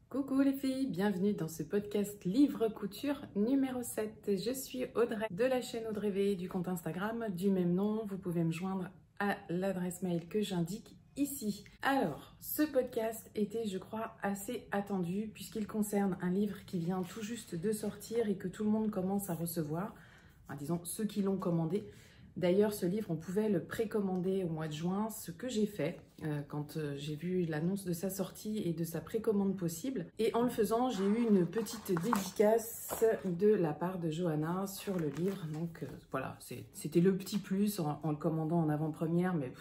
Coucou les filles, bienvenue dans ce podcast Livre Couture numéro 7. Je suis Audrey de la chaîne Audrey V du compte Instagram du même nom. Vous pouvez me joindre à l'adresse mail que j'indique ici. Alors, ce podcast était, je crois, assez attendu puisqu'il concerne un livre qui vient tout juste de sortir et que tout le monde commence à recevoir. Enfin, disons, ceux qui l'ont commandé. D'ailleurs, ce livre, on pouvait le précommander au mois de juin, ce que j'ai fait quand j'ai vu l'annonce de sa sortie et de sa précommande possible. Et en le faisant, j'ai eu une petite dédicace de la part de Johanna sur le livre. Donc voilà, c'était le petit plus en le commandant en avant-première, mais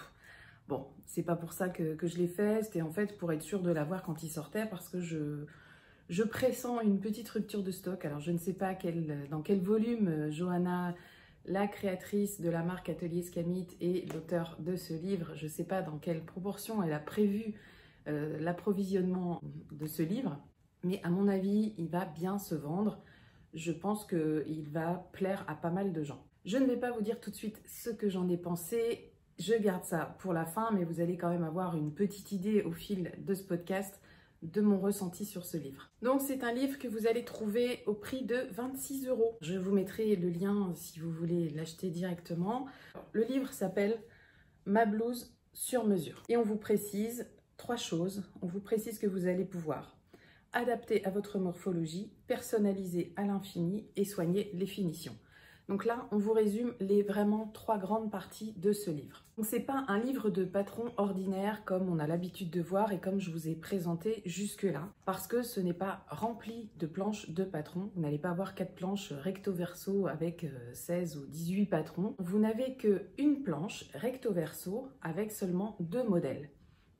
bon, c'est pas pour ça que je l'ai fait. C'était en fait pour être sûre de l'avoir quand il sortait parce que je pressens une petite rupture de stock. Alors je ne sais pas dans quel volume Johanna, la créatrice de la marque Atelier Scamite et l'auteur de ce livre, je ne sais pas dans quelle proportion elle a prévu l'approvisionnement de ce livre, mais à mon avis, il va bien se vendre. Je pense qu'il va plaire à pas mal de gens. Je ne vais pas vous dire tout de suite ce que j'en ai pensé, je garde ça pour la fin, mais vous allez quand même avoir une petite idée au fil de ce podcast de mon ressenti sur ce livre. Donc c'est un livre que vous allez trouver au prix de 26 €. Je vous mettrai le lien si vous voulez l'acheter directement. Le livre s'appelle Ma blouse sur mesure. Et on vous précise 3 choses. On vous précise que vous allez pouvoir adapter à votre morphologie, personnaliser à l'infini et soigner les finitions. Donc là, on vous résume les vraiment 3 grandes parties de ce livre. Donc c'est pas un livre de patron ordinaire comme on a l'habitude de voir et comme je vous ai présenté jusque-là, parce que ce n'est pas rempli de planches de patron. Vous n'allez pas avoir 4 planches recto-verso avec 16 ou 18 patrons. Vous n'avez qu'une planche recto-verso avec seulement 2 modèles.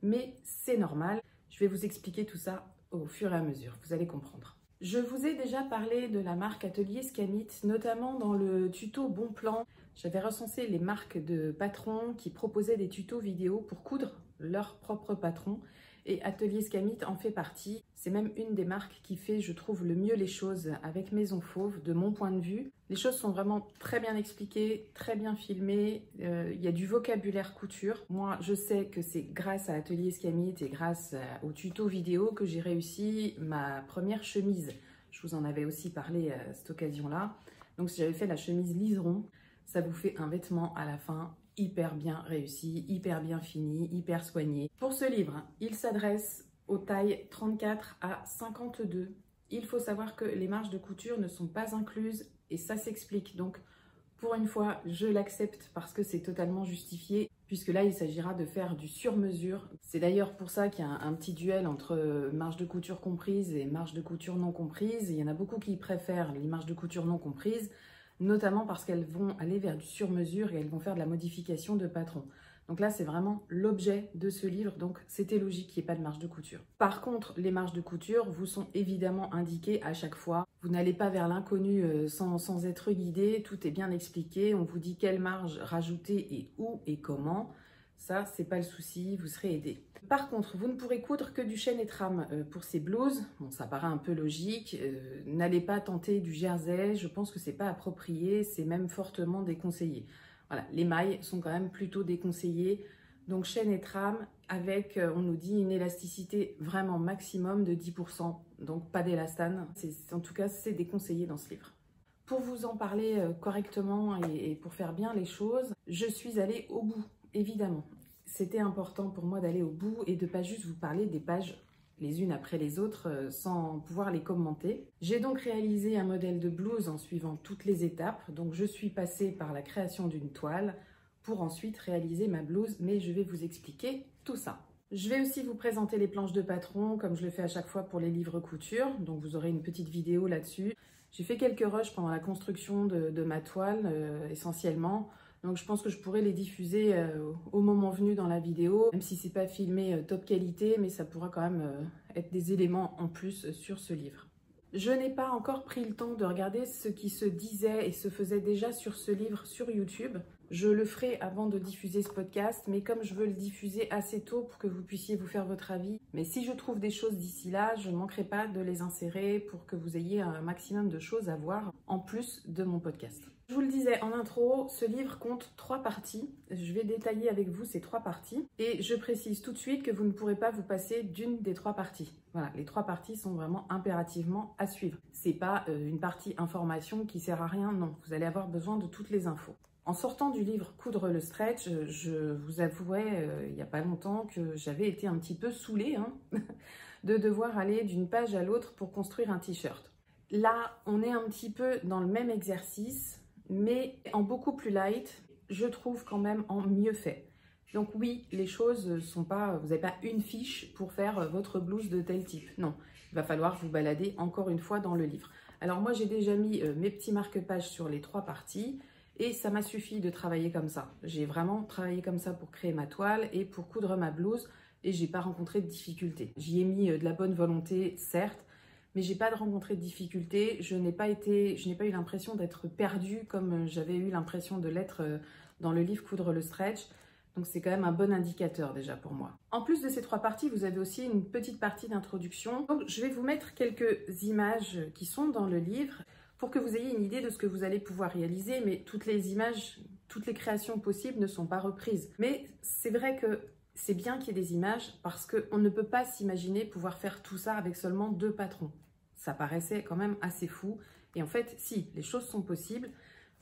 Mais c'est normal, je vais vous expliquer tout ça au fur et à mesure, vous allez comprendre. Je vous ai déjà parlé de la marque Atelier Scamite, notamment dans le tuto Bon Plan. J'avais recensé les marques de patrons qui proposaient des tutos vidéo pour coudre leur propre patron. Et Atelier Scamite en fait partie. C'est même une des marques qui fait, je trouve, le mieux les choses avec Maison Fauve, de mon point de vue. Les choses sont vraiment très bien expliquées, très bien filmées. Il y a du vocabulaire couture. Moi, je sais que c'est grâce à Atelier Scamite et grâce au tuto vidéo que j'ai réussi ma première chemise. Je vous en avais aussi parlé à cette occasion-là. Donc, si j'avais fait la chemise liseron, ça vous fait un vêtement à la fin hyper bien réussi, hyper bien fini, hyper soigné. Pour ce livre, il s'adresse aux tailles 34 à 52. Il faut savoir que les marges de couture ne sont pas incluses et ça s'explique. Donc, pour une fois, je l'accepte parce que c'est totalement justifié, puisque là, il s'agira de faire du sur-mesure. C'est d'ailleurs pour ça qu'il y a un petit duel entre marge de couture comprise et marge de couture non comprise. Il y en a beaucoup qui préfèrent les marges de couture non comprises, notamment parce qu'elles vont aller vers du sur-mesure et elles vont faire de la modification de patron. Donc là, c'est vraiment l'objet de ce livre, donc c'était logique qu'il n'y ait pas de marge de couture. Par contre, les marges de couture vous sont évidemment indiquées à chaque fois. Vous n'allez pas vers l'inconnu sans être guidé, tout est bien expliqué. On vous dit quelle marge rajouter et où et comment. Ça, c'est pas le souci, vous serez aidé. Par contre, vous ne pourrez coudre que du chêne et trame pour ces blouses. Bon, ça paraît un peu logique. N'allez pas tenter du jersey, je pense que c'est pas approprié, c'est même fortement déconseillé. Voilà, les mailles sont quand même plutôt déconseillées. Donc chêne et trame avec, on nous dit, une élasticité vraiment maximum de 10%. Donc pas d'élastane. En tout cas, c'est déconseillé dans ce livre. Pour vous en parler correctement et pour faire bien les choses, je suis allée au bout, évidemment. C'était important pour moi d'aller au bout et de ne pas juste vous parler des pages les unes après les autres sans pouvoir les commenter. J'ai donc réalisé un modèle de blouse en suivant toutes les étapes. Donc je suis passée par la création d'une toile pour ensuite réaliser ma blouse, mais je vais vous expliquer tout ça. Je vais aussi vous présenter les planches de patron comme je le fais à chaque fois pour les livres couture. Donc vous aurez une petite vidéo là-dessus. J'ai fait quelques rushs pendant la construction de ma toile essentiellement. Donc je pense que je pourrais les diffuser au moment venu dans la vidéo, même si c'est pas filmé top qualité, mais ça pourra quand même être des éléments en plus sur ce livre. Je n'ai pas encore pris le temps de regarder ce qui se disait et se faisait déjà sur ce livre sur YouTube. Je le ferai avant de diffuser ce podcast, mais comme je veux le diffuser assez tôt pour que vous puissiez vous faire votre avis, mais si je trouve des choses d'ici là, je ne manquerai pas de les insérer pour que vous ayez un maximum de choses à voir en plus de mon podcast. Je vous le disais en intro, ce livre compte 3 parties. Je vais détailler avec vous ces 3 parties. Et je précise tout de suite que vous ne pourrez pas vous passer d'une des 3 parties. Voilà, les 3 parties sont vraiment impérativement à suivre. C'est pas une partie information qui sert à rien, non. Vous allez avoir besoin de toutes les infos. En sortant du livre Coudre le stretch, je vous avouais il n'y a pas longtemps que j'avais été un petit peu saoulée de devoir aller d'une page à l'autre pour construire un t-shirt. Là, on est un petit peu dans le même exercice, mais en beaucoup plus light, je trouve quand même en mieux fait. Donc oui, les choses sont pas, vous n'avez pas une fiche pour faire votre blouse de tel type. Non, il va falloir vous balader encore une fois dans le livre. Alors moi, j'ai déjà mis mes petits marque-pages sur les 3 parties et ça m'a suffi de travailler comme ça. J'ai vraiment travaillé comme ça pour créer ma toile et pour coudre ma blouse et j'ai pas rencontré de difficultés. J'y ai mis de la bonne volonté, certes, mais j'ai pas rencontré de difficultés. Je n'ai pas eu l'impression d'être perdue comme j'avais eu l'impression de l'être dans le livre Coudre le stretch. Donc c'est quand même un bon indicateur déjà pour moi. En plus de ces 3 parties, vous avez aussi une petite partie d'introduction. Donc je vais vous mettre quelques images qui sont dans le livre pour que vous ayez une idée de ce que vous allez pouvoir réaliser, mais toutes les images, toutes les créations possibles ne sont pas reprises. Mais c'est vrai que c'est bien qu'il y ait des images parce qu'on ne peut pas s'imaginer pouvoir faire tout ça avec seulement 2 patrons. Ça paraissait quand même assez fou. Et en fait, si, les choses sont possibles.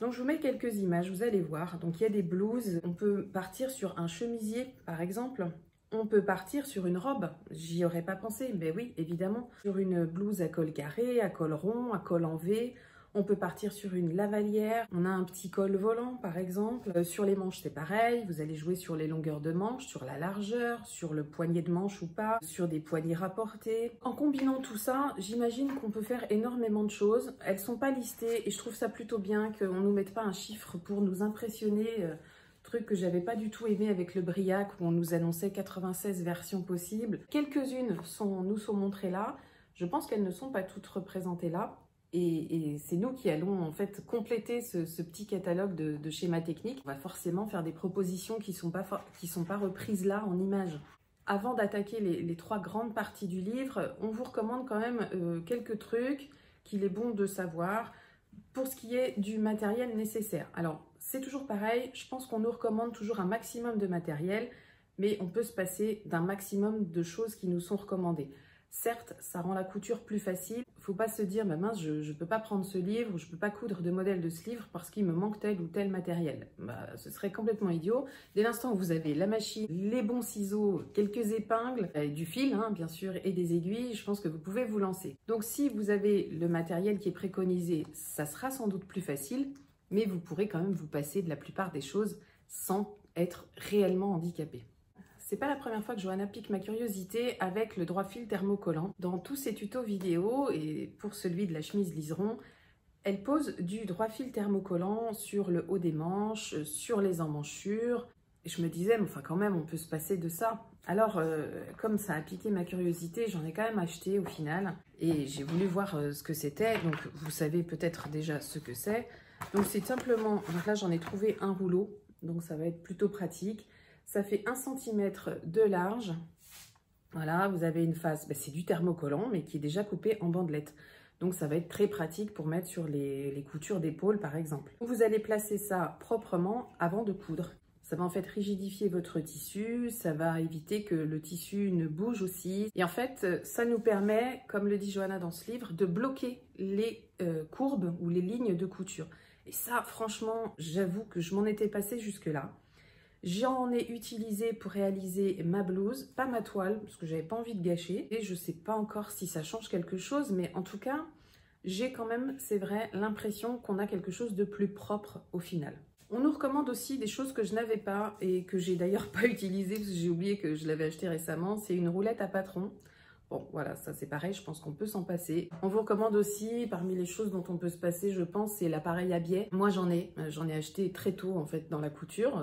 Donc je vous mets quelques images, vous allez voir. Donc il y a des blouses, on peut partir sur un chemisier par exemple. On peut partir sur une robe, j'y aurais pas pensé, mais oui, évidemment. Sur une blouse à col carré, à col rond, à col en V. On peut partir sur une lavalière, on a un petit col volant par exemple. Sur les manches c'est pareil, vous allez jouer sur les longueurs de manches, sur la largeur, sur le poignet de manche ou pas, sur des poignées rapportées. En combinant tout ça, j'imagine qu'on peut faire énormément de choses. Elles sont pas listées et je trouve ça plutôt bien qu'on ne nous mette pas un chiffre pour nous impressionner. Truc que j'avais pas du tout aimé avec le Briac où on nous annonçait 96 versions possibles. Quelques-unes nous sont montrées là. Je pense qu'elles ne sont pas toutes représentées là. Et c'est nous qui allons en fait compléter ce petit catalogue de schémas techniques. On va forcément faire des propositions qui sont pas reprises là en images. Avant d'attaquer les 3 grandes parties du livre, on vous recommande quand même quelques trucs qu'il est bon de savoir pour ce qui est du matériel nécessaire. Alors, c'est toujours pareil, je pense qu'on nous recommande toujours un maximum de matériel, mais on peut se passer d'un maximum de choses qui nous sont recommandées. Certes, ça rend la couture plus facile. Il ne faut pas se dire, bah mince, je ne peux pas prendre ce livre, je ne peux pas coudre de modèle de ce livre parce qu'il me manque tel ou tel matériel. Bah, ce serait complètement idiot. Dès l'instant où vous avez la machine, les bons ciseaux, quelques épingles, du fil, bien sûr, et des aiguilles, je pense que vous pouvez vous lancer. Donc si vous avez le matériel qui est préconisé, ça sera sans doute plus facile, mais vous pourrez quand même vous passer de la plupart des choses sans être réellement handicapé. C'est pas la première fois que Johanna pique ma curiosité avec le droit fil thermocollant. Dans tous ses tutos vidéo et pour celui de la chemise liseron, elle pose du droit fil thermocollant sur le haut des manches, sur les emmanchures. Et je me disais, mais enfin quand même, on peut se passer de ça. Alors, comme ça a piqué ma curiosité, j'en ai quand même acheté au final. Et j'ai voulu voir ce que c'était. Donc, vous savez peut-être déjà ce que c'est. Donc, c'est simplement... Donc là, j'en ai trouvé un rouleau. Donc, ça va être plutôt pratique. Ça fait 1 cm de large. Voilà, vous avez une face, c'est du thermocollant, mais qui est déjà coupé en bandelettes. Donc, ça va être très pratique pour mettre sur les coutures d'épaule, par exemple. Vous allez placer ça proprement avant de coudre. Ça va en fait rigidifier votre tissu, ça va éviter que le tissu ne bouge aussi. Et en fait, ça nous permet, comme le dit Johanna dans ce livre, de bloquer les courbes ou les lignes de couture. Et ça, franchement, j'avoue que je m'en étais passée jusque-là. J'en ai utilisé pour réaliser ma blouse, pas ma toile, parce que j'avais pas envie de gâcher. Et je sais pas encore si ça change quelque chose, mais en tout cas, j'ai quand même, c'est vrai, l'impression qu'on a quelque chose de plus propre au final. On nous recommande aussi des choses que je n'avais pas et que j'ai d'ailleurs pas utilisées parce que j'ai oublié que je l'avais acheté récemment. C'est une roulette à patron. Bon, voilà, ça c'est pareil, je pense qu'on peut s'en passer. On vous recommande aussi, parmi les choses dont on peut se passer, je pense, c'est l'appareil à biais. Moi, j'en ai acheté très tôt, en fait, dans la couture,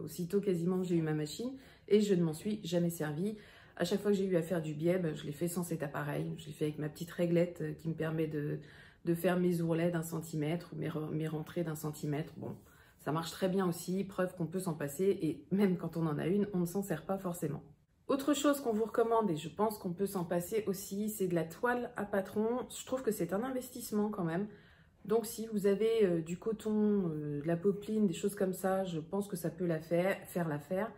aussitôt quasiment que j'ai eu ma machine, et je ne m'en suis jamais servi. À chaque fois que j'ai eu à faire du biais, je l'ai fait sans cet appareil. Je l'ai fait avec ma petite réglette qui me permet de faire mes ourlets d'1 cm ou mes rentrées d'1 cm. Bon, Ça marche très bien aussi, preuve qu'on peut s'en passer et même quand on en a une, on ne s'en sert pas forcément. Autre chose qu'on vous recommande, et je pense qu'on peut s'en passer aussi, c'est de la toile à patron. Je trouve que c'est un investissement quand même. Donc si vous avez du coton, de la popeline, des choses comme ça, je pense que ça peut faire l'affaire.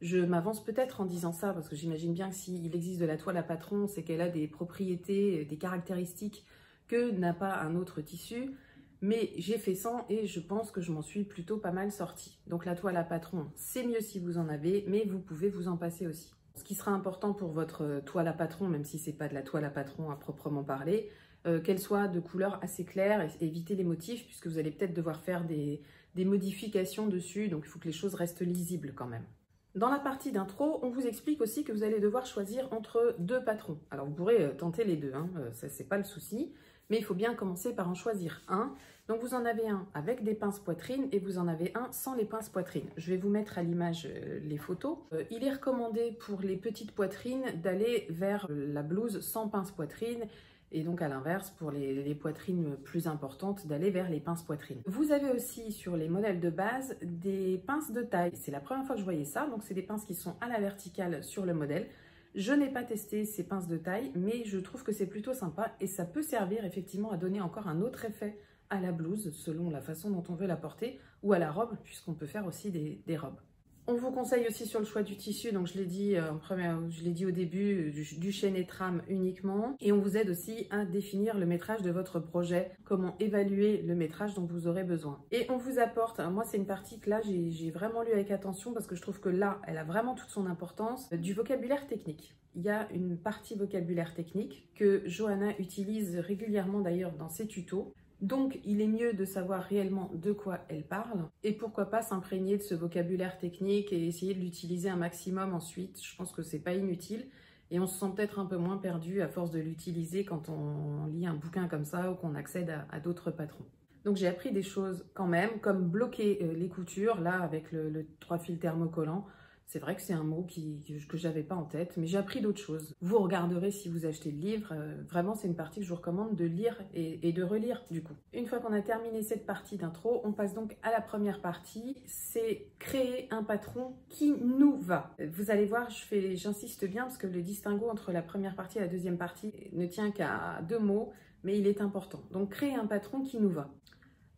Je m'avance peut-être en disant ça, parce que j'imagine bien que s'il existe de la toile à patron, c'est qu'elle a des propriétés, des caractéristiques que n'a pas un autre tissu. Mais j'ai fait 100 et je pense que je m'en suis plutôt pas mal sortie. Donc la toile à patron, c'est mieux si vous en avez, mais vous pouvez vous en passer aussi. Ce qui sera important pour votre toile à patron, même si c'est pas de la toile à patron à proprement parler, qu'elle soit de couleur assez claire et éviter les motifs, puisque vous allez peut-être devoir faire des modifications dessus, donc il faut que les choses restent lisibles quand même. Dans la partie d'intro, on vous explique aussi que vous allez devoir choisir entre deux patrons. Alors vous pourrez tenter les deux, hein, ça c'est pas le souci, mais il faut bien commencer par en choisir un. Donc vous en avez un avec des pinces poitrine et vous en avez un sans les pinces poitrine. Je vais vous mettre à l'image les photos. Il est recommandé pour les petites poitrines d'aller vers la blouse sans pince poitrine et donc à l'inverse pour les poitrines plus importantes d'aller vers les pinces poitrine. Vous avez aussi sur les modèles de base des pinces de taille. C'est la première fois que je voyais ça, donc c'est des pinces qui sont à la verticale sur le modèle. Je n'ai pas testé ces pinces de taille, mais je trouve que c'est plutôt sympa et ça peut servir effectivement à donner encore un autre effet à la blouse selon la façon dont on veut la porter ou à la robe puisqu'on peut faire aussi des robes. On vous conseille aussi sur le choix du tissu, donc je l'ai dit au début, du chêne et trame uniquement. Et on vous aide aussi à définir le métrage de votre projet, comment évaluer le métrage dont vous aurez besoin. Et on vous apporte, moi c'est une partie que là j'ai vraiment lu avec attention parce que je trouve que là elle a vraiment toute son importance, du vocabulaire technique. Il y a une partie vocabulaire technique que Johanna utilise régulièrement d'ailleurs dans ses tutos. Donc, il est mieux de savoir réellement de quoi elle parle et pourquoi pas s'imprégner de ce vocabulaire technique et essayer de l'utiliser un maximum ensuite. Je pense que c'est pas inutile et on se sent peut-être un peu moins perdu à force de l'utiliser quand on lit un bouquin comme ça ou qu'on accède à d'autres patrons. Donc, j'ai appris des choses quand même, comme bloquer les coutures, là, avec le 3 fils thermocollant. C'est vrai que c'est un mot que j'avais pas en tête, mais j'ai appris d'autres choses. Vous regarderez si vous achetez le livre. Vraiment, c'est une partie que je vous recommande de lire et de relire du coup. Une fois qu'on a terminé cette partie d'intro, on passe donc à la première partie. C'est créer un patron qui nous va. Vous allez voir, j'insiste bien parce que le distinguo entre la première partie et la deuxième partie ne tient qu'à 2 mots, mais il est important. Donc, créer un patron qui nous va.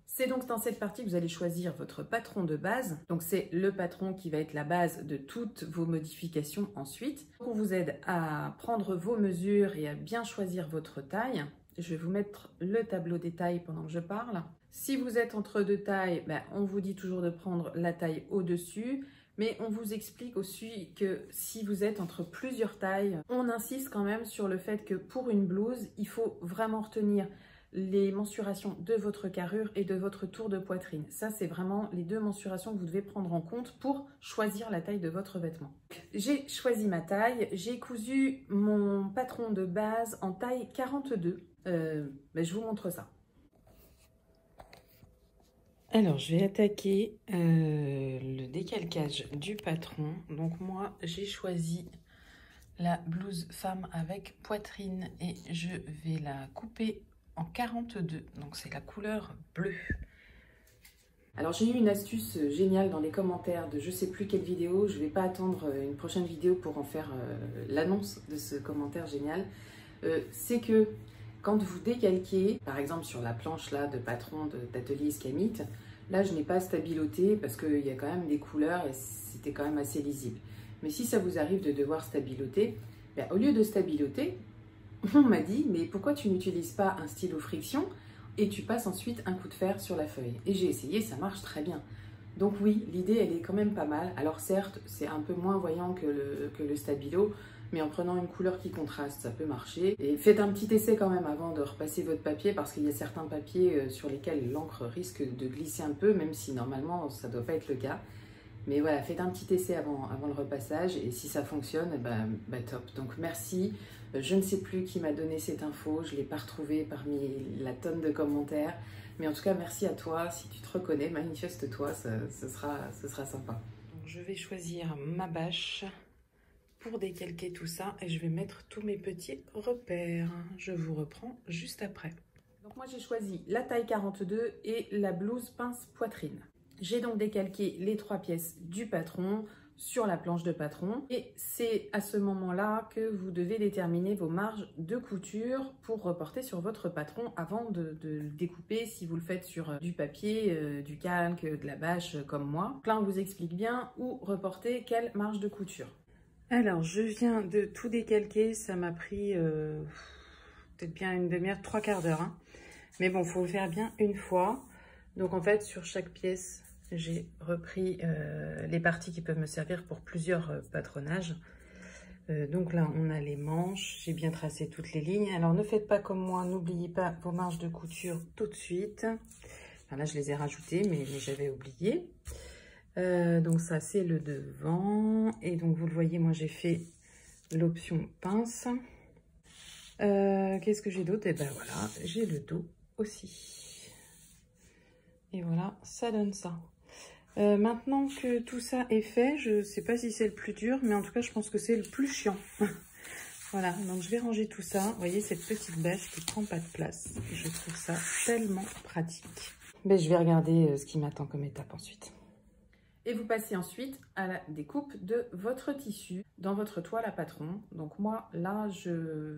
C'est donc dans cette partie que vous allez choisir votre patron de base. Donc c'est le patron qui va être la base de toutes vos modifications ensuite. On vous aide à prendre vos mesures et à bien choisir votre taille. Je vais vous mettre le tableau des tailles pendant que je parle. Si vous êtes entre deux tailles, on vous dit toujours de prendre la taille au-dessus. Mais on vous explique aussi que si vous êtes entre plusieurs tailles, on insiste quand même sur le fait que pour une blouse, il faut vraiment retenir les mensurations de votre carrure et de votre tour de poitrine. Ça, c'est vraiment les 2 mensurations que vous devez prendre en compte pour choisir la taille de votre vêtement. J'ai choisi ma taille, j'ai cousu mon patron de base en taille 42. Je vous montre ça. Alors, je vais attaquer le décalcage du patron. Donc moi, j'ai choisi la blouse femme avec poitrine et je vais la couper en 42, donc c'est la couleur bleue. Alors j'ai eu une astuce géniale dans les commentaires de je sais plus quelle vidéo, je vais pas attendre une prochaine vidéo pour en faire l'annonce de ce commentaire génial. C'est que quand vous décalquez, par exemple sur la planche là de patron d'atelier Iskamite, là je n'ai pas stabiloté parce qu'il y a quand même des couleurs et c'était quand même assez lisible. Mais si ça vous arrive de devoir stabiloter, au lieu de stabiloter, on m'a dit, mais pourquoi tu n'utilises pas un stylo friction et tu passes ensuite un coup de fer sur la feuille? Et j'ai essayé, ça marche très bien. Donc oui, l'idée, elle est quand même pas mal. Alors certes, c'est un peu moins voyant que le stabilo, mais en prenant une couleur qui contraste, ça peut marcher. Et faites un petit essai quand même avant de repasser votre papier, parce qu'il y a certains papiers sur lesquels l'encre risque de glisser un peu, même si normalement, ça ne doit pas être le cas. Mais voilà, faites un petit essai avant le repassage et si ça fonctionne, top. Donc merci. Je ne sais plus qui m'a donné cette info, je ne l'ai pas retrouvée parmi la tonne de commentaires. Mais en tout cas, merci à toi. Si tu te reconnais, manifeste-toi, ce sera sympa. Donc, je vais choisir ma bâche pour décalquer tout ça et je vais mettre tous mes petits repères. Je vous reprends juste après. Donc moi, j'ai choisi la taille 42 et la blouse pince poitrine. J'ai donc décalqué les 3 pièces du patron sur la planche de patron et c'est à ce moment-là que vous devez déterminer vos marges de couture pour reporter sur votre patron avant de le découper si vous le faites sur du papier, du calque, de la bâche comme moi. Donc là on vous explique bien où reporter quelle marge de couture. Alors je viens de tout décalquer, ça m'a pris peut-être bien une demi-heure, 3/4 d'heure. Hein. Mais bon, il faut le faire bien une fois. Donc en fait sur chaque pièce, j'ai repris les parties qui peuvent me servir pour plusieurs patronages. Donc là, on a les manches. J'ai bien tracé toutes les lignes. Alors, ne faites pas comme moi. N'oubliez pas vos marges de couture tout de suite. Enfin, là, je les ai rajoutées, mais j'avais oublié. Donc ça, c'est le devant. Et donc, vous le voyez, moi, j'ai fait l'option pince. Qu'est-ce que j'ai d'autre? Et ben voilà, j'ai le dos aussi. Et voilà, ça donne ça. Maintenant que tout ça est fait, je ne sais pas si c'est le plus dur, mais en tout cas, je pense que c'est le plus chiant. Voilà, donc je vais ranger tout ça. Vous voyez, cette petite bâche qui ne prend pas de place. Je trouve ça tellement pratique. Mais je vais regarder ce qui m'attend comme étape ensuite. Et vous passez ensuite à la découpe de votre tissu dans votre toile à patron. Donc moi, là,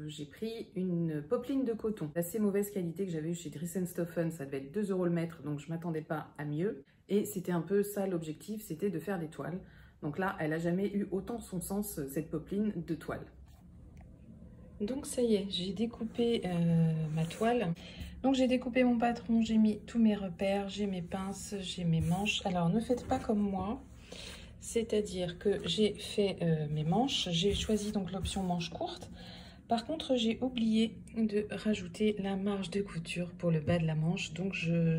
j'ai pris une popeline de coton d'assez mauvaise qualité que j'avais eu chez Dries & Stoffen. Ça devait être 2 € le mètre, donc je ne m'attendais pas à mieux. Et c'était un peu ça l'objectif, c'était de faire des toiles. Donc là, elle n'a jamais eu autant son sens, cette popeline de toile. Donc ça y est, j'ai découpé ma toile. Donc j'ai découpé mon patron, j'ai mis tous mes repères, j'ai mes pinces, j'ai mes manches. Alors ne faites pas comme moi, c'est-à-dire que j'ai fait mes manches, j'ai choisi donc l'option manche courte. Par contre, j'ai oublié de rajouter la marge de couture pour le bas de la manche. Donc, je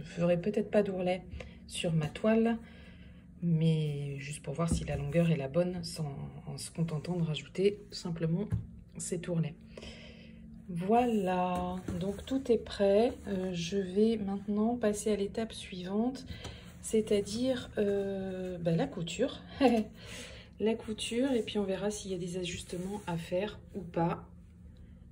ferai peut-être pas d'ourlet sur ma toile, mais juste pour voir si la longueur est la bonne, en se contentant de rajouter simplement cet ourlet. Voilà, donc tout est prêt. Je vais maintenant passer à l'étape suivante, c'est-à-dire la couture. La couture, et puis on verra s'il y a des ajustements à faire ou pas.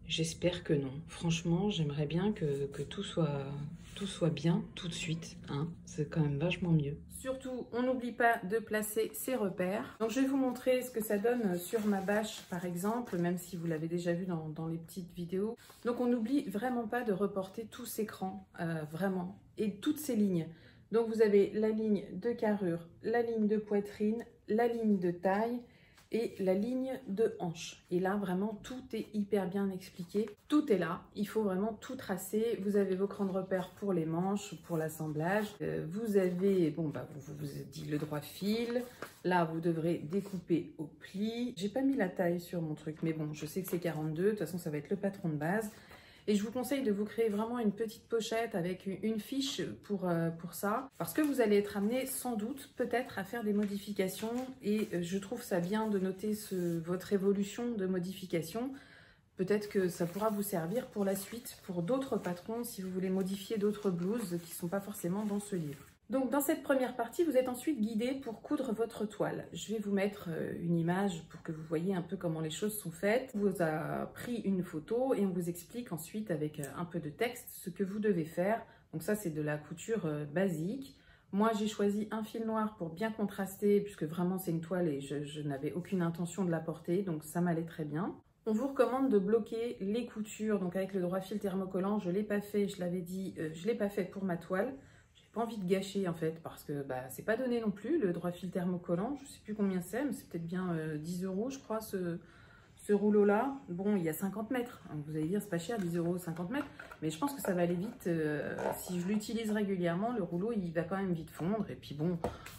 J'espère que non. Franchement, j'aimerais bien que tout soit bien tout de suite. Hein. C'est quand même vachement mieux. Surtout, on n'oublie pas de placer ses repères. Donc, je vais vous montrer ce que ça donne sur ma bâche, par exemple, même si vous l'avez déjà vu dans les petites vidéos. Donc, on n'oublie vraiment pas de reporter tous ces crans, vraiment, et toutes ces lignes. Donc, vous avez la ligne de carrure, la ligne de poitrine, la ligne de taille et la ligne de hanche. Et là, vraiment, tout est hyper bien expliqué. Tout est là. Il faut vraiment tout tracer. Vous avez vos crans de repère pour les manches, pour l'assemblage. Vous avez, bon, vous dit le droit fil. Là, vous devrez découper au pli. J'ai pas mis la taille sur mon truc, mais bon, je sais que c'est 42. De toute façon, ça va être le patron de base. Et je vous conseille de vous créer vraiment une petite pochette avec une fiche pour ça. Parce que vous allez être amené sans doute peut-être à faire des modifications. Et je trouve ça bien de noter votre évolution de modification. Peut-être que ça pourra vous servir pour la suite, pour d'autres patrons, si vous voulez modifier d'autres blouses qui ne sont pas forcément dans ce livre. Donc dans cette première partie, vous êtes ensuite guidé pour coudre votre toile. Je vais vous mettre une image pour que vous voyez un peu comment les choses sont faites. On vous a pris une photo et on vous explique ensuite avec un peu de texte ce que vous devez faire. Donc ça, c'est de la couture basique. Moi, j'ai choisi un fil noir pour bien contraster puisque vraiment c'est une toile et je n'avais aucune intention de la porter, donc ça m'allait très bien. On vous recommande de bloquer les coutures, donc avec le droit fil thermocollant. Je ne l'ai pas fait, je l'avais dit, je ne l'ai pas fait pour ma toile. Envie de gâcher en fait parce que c'est pas donné non plus le droit fil thermocollant, je sais plus combien c'est, mais c'est peut-être bien 10 € je crois ce rouleau là. Bon, il y a 50 mètres, donc vous allez dire c'est pas cher, 10 € 50 mètres, mais je pense que ça va aller vite. Si je l'utilise régulièrement, le rouleau il va quand même vite fondre. Et puis bon,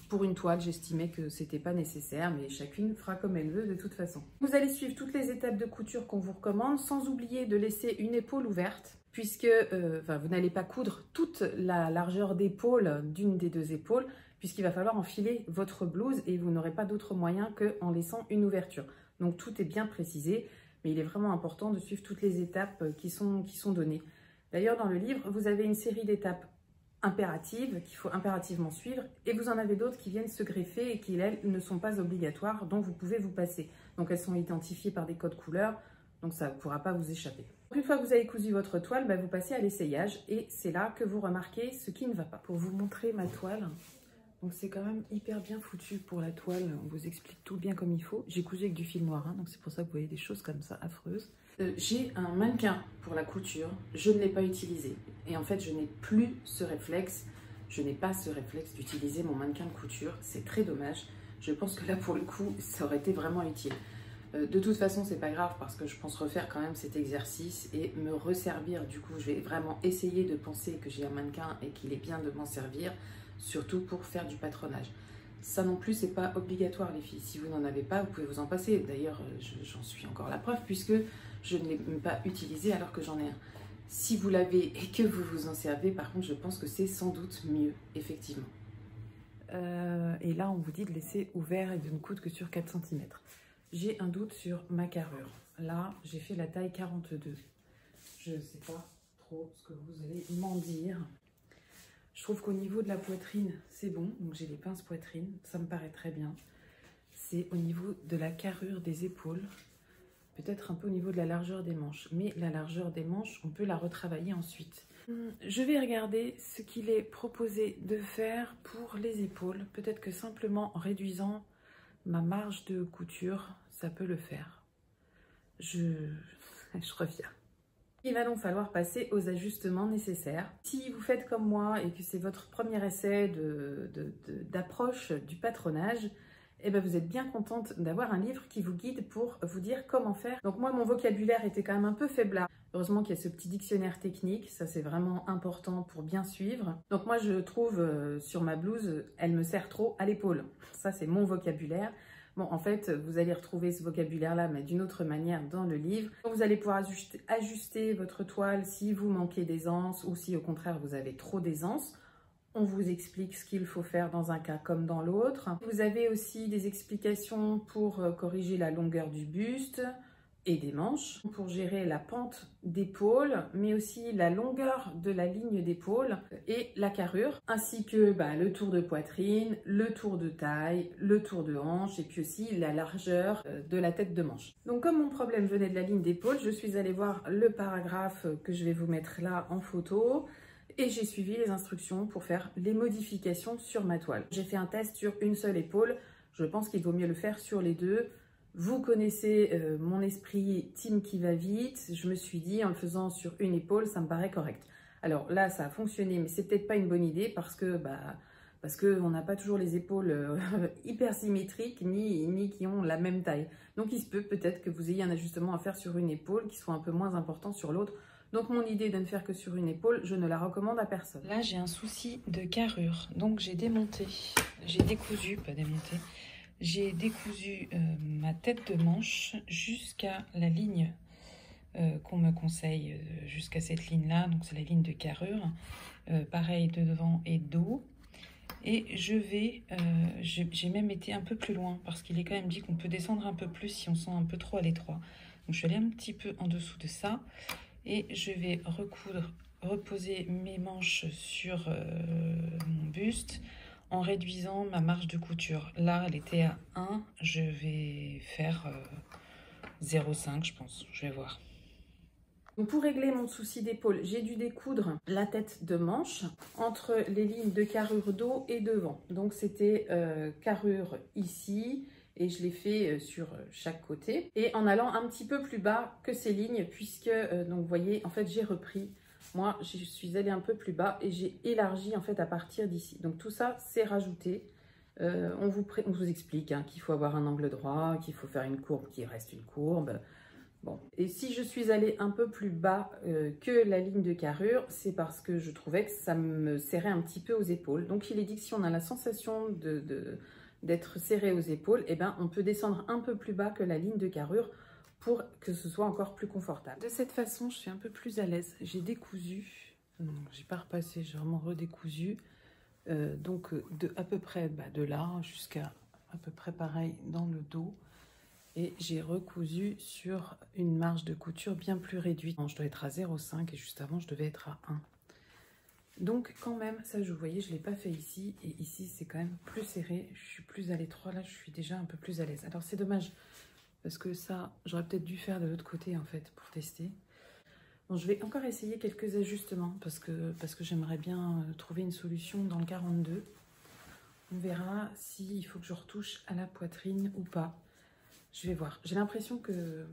pour une toile j'estimais que c'était pas nécessaire, mais chacune fera comme elle veut de toute façon. Vous allez suivre toutes les étapes de couture qu'on vous recommande, sans oublier de laisser une épaule ouverte, puisque vous n'allez pas coudre toute la largeur d'épaule d'une des deux épaules, puisqu'il va falloir enfiler votre blouse et vous n'aurez pas d'autre moyen qu'en laissant une ouverture. Donc tout est bien précisé, mais il est vraiment important de suivre toutes les étapes qui sont données. D'ailleurs, dans le livre, vous avez une série d'étapes impératives qu'il faut impérativement suivre, et vous en avez d'autres qui viennent se greffer et qui, elles, ne sont pas obligatoires, donc vous pouvez vous passer. Donc elles sont identifiées par des codes couleurs, donc ça ne pourra pas vous échapper. Une fois que vous avez cousu votre toile, vous passez à l'essayage et c'est là que vous remarquez ce qui ne va pas. Pour vous montrer ma toile, Donc c'est quand même hyper bien foutu pour la toile, on vous explique tout bien comme il faut. J'ai cousu avec du fil noir, hein, donc c'est pour ça que vous voyez des choses comme ça affreuses. J'ai un mannequin pour la couture, je ne l'ai pas utilisé. Et en fait je n'ai plus ce réflexe, je n'ai pas ce réflexe d'utiliser mon mannequin de couture, c'est très dommage. Je pense que là pour le coup ça aurait été vraiment utile. De toute façon c'est pas grave parce que je pense refaire quand même cet exercice et me resservir. Du coup je vais vraiment essayer de penser que j'ai un mannequin et qu'il est bien de m'en servir, surtout pour faire du patronage. Ça non plus c'est pas obligatoire les filles, si vous n'en avez pas vous pouvez vous en passer. D'ailleurs j'en suis encore la preuve puisque je ne l'ai même pas utilisé alors que j'en ai un. Si vous l'avez et que vous vous en servez, par contre je pense que c'est sans doute mieux, effectivement. Et là on vous dit de laisser ouvert et de ne coudre que sur 4 cm. J'ai un doute sur ma carrure. Là, j'ai fait la taille 42. Je ne sais pas trop ce que vous allez m'en dire. Je trouve qu'au niveau de la poitrine, c'est bon. Donc j'ai les pinces poitrine, ça me paraît très bien. C'est au niveau de la carrure des épaules, peut-être un peu au niveau de la largeur des manches. Mais la largeur des manches, on peut la retravailler ensuite. Je vais regarder ce qu'il est proposé de faire pour les épaules. Peut-être que simplement en réduisant ma marge de couture, ça peut le faire. Je reviens. Il va donc falloir passer aux ajustements nécessaires. Si vous faites comme moi et que c'est votre premier essai d'approche du patronage, eh ben vous êtes bien contente d'avoir un livre qui vous guide pour vous dire comment faire. Donc moi, mon vocabulaire était quand même un peu faiblard. Heureusement qu'il y a ce petit dictionnaire technique, ça c'est vraiment important pour bien suivre. Donc moi je trouve sur ma blouse, elle me serre trop à l'épaule. Ça c'est mon vocabulaire. Bon, en fait, vous allez retrouver ce vocabulaire-là, mais d'une autre manière dans le livre. Donc, vous allez pouvoir ajuster votre toile si vous manquez d'aisance ou si au contraire vous avez trop d'aisance. On vous explique ce qu'il faut faire dans un cas comme dans l'autre. Vous avez aussi des explications pour corriger la longueur du buste et des manches, pour gérer la pente d'épaule, mais aussi la longueur de la ligne d'épaule et la carrure, ainsi que le tour de poitrine, le tour de taille, le tour de hanche et puis aussi la largeur de la tête de manche. Donc comme mon problème venait de la ligne d'épaule, je suis allée voir le paragraphe que je vais vous mettre là en photo et j'ai suivi les instructions pour faire les modifications sur ma toile. J'ai fait un test sur une seule épaule, je pense qu'il vaut mieux le faire sur les deux. Vous connaissez mon esprit team qui va vite. Je me suis dit, en le faisant sur une épaule, ça me paraît correct. Alors là, ça a fonctionné, mais c'est peut-être pas une bonne idée parce que on n'a pas toujours les épaules hyper symétriques ni qui ont la même taille. Donc il se peut peut-être que vous ayez un ajustement à faire sur une épaule qui soit un peu moins important sur l'autre. Donc mon idée de ne faire que sur une épaule, je ne la recommande à personne. Là, j'ai un souci de carrure. Donc j'ai décousu, pas démonté. J'ai décousu ma tête de manche jusqu'à la ligne qu'on me conseille, jusqu'à cette ligne-là. Donc, c'est la ligne de carrure. Pareil de devant et de dos. Et j'ai même été un peu plus loin parce qu'il est quand même dit qu'on peut descendre un peu plus si on sent un peu trop à l'étroit. Donc, je suis allée un petit peu en dessous de ça. Et je vais reposer mes manches sur mon buste en réduisant ma marge de couture. Là, elle était à 1, je vais faire 0,5 je pense, je vais voir. Donc pour régler mon souci d'épaule, j'ai dû découdre la tête de manche entre les lignes de carrure dos et devant. Donc c'était carrure ici et je l'ai fait sur chaque côté. Et en allant un petit peu plus bas que ces lignes puisque, donc vous voyez, en fait j'ai repris. Moi, je suis allée un peu plus bas et j'ai élargi en fait à partir d'ici. Donc tout ça, c'est rajouté. On vous explique qu'il faut avoir un angle droit, qu'il faut faire une courbe qui reste une courbe. Bon. Et si je suis allée un peu plus bas que la ligne de carrure, c'est parce que je trouvais que ça me serrait un petit peu aux épaules. Donc il est dit que si on a la sensation d'être serré aux épaules, eh ben, on peut descendre un peu plus bas que la ligne de carrure pour que ce soit encore plus confortable. De cette façon, je suis un peu plus à l'aise. J'ai décousu, j'ai pas repassé, j'ai vraiment redécousu. Donc à peu près de là jusqu'à à peu près pareil dans le dos. Et j'ai recousu sur une marge de couture bien plus réduite. Je dois être à 0,5 et juste avant, je devais être à 1. Donc quand même, ça je vous voyez, je ne l'ai pas fait ici. Et ici, c'est quand même plus serré. Je suis plus à l'étroit. Là, je suis déjà un peu plus à l'aise. Alors c'est dommage. Parce que ça, j'aurais peut-être dû faire de l'autre côté en fait pour tester. Bon, je vais encore essayer quelques ajustements parce que j'aimerais bien trouver une solution dans le 42. On verra s'il faut que je retouche à la poitrine ou pas. Je vais voir. J'ai l'impression que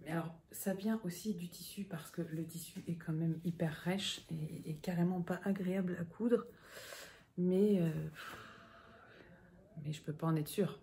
alors, ça vient aussi du tissu parce que le tissu est quand même hyper rêche et carrément pas agréable à coudre. Mais je peux pas en être sûre.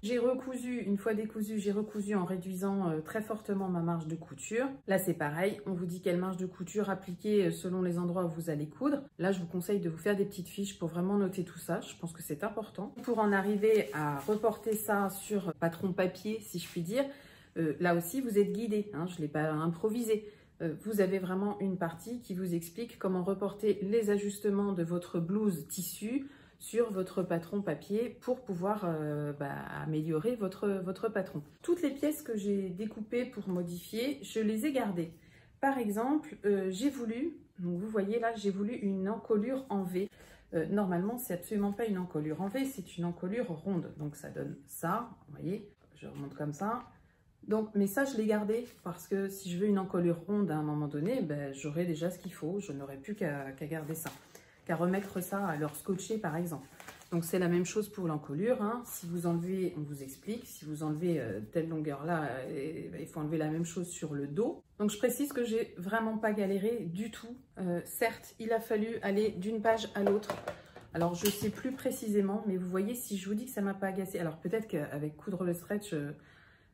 J'ai recousu, une fois décousu, j'ai recousu en réduisant très fortement ma marge de couture. Là, c'est pareil, on vous dit quelle marge de couture appliquer selon les endroits où vous allez coudre. Là, je vous conseille de vous faire des petites fiches pour vraiment noter tout ça. Je pense que c'est important. Pour en arriver à reporter ça sur patron papier, si je puis dire, là aussi, vous êtes guidé. Hein, je ne l'ai pas improvisé. Vous avez vraiment une partie qui vous explique comment reporter les ajustements de votre blouse tissu sur votre patron papier pour pouvoir améliorer votre patron. Toutes les pièces que j'ai découpées pour modifier, je les ai gardées. Par exemple, j'ai voulu, donc vous voyez là, j'ai voulu une encolure en V. Normalement, c'est absolument pas une encolure en V, c'est une encolure ronde. Donc ça donne ça, vous voyez, je remonte comme ça. Donc, mais ça, je l'ai gardé parce que si je veux une encolure ronde à un moment donné, j'aurai déjà ce qu'il faut, je n'aurai plus qu'à garder ça. Qu'à remettre ça à leur scotcher par exemple. Donc c'est la même chose pour l'encolure. Hein. Si vous enlevez, on vous explique, si vous enlevez telle longueur là, il faut enlever la même chose sur le dos. Donc je précise que j'ai vraiment pas galéré du tout. Certes, il a fallu aller d'une page à l'autre. Alors je sais plus précisément, mais vous voyez, si je vous dis que ça m'a pas agacé, alors peut-être qu'avec coudre le stretch,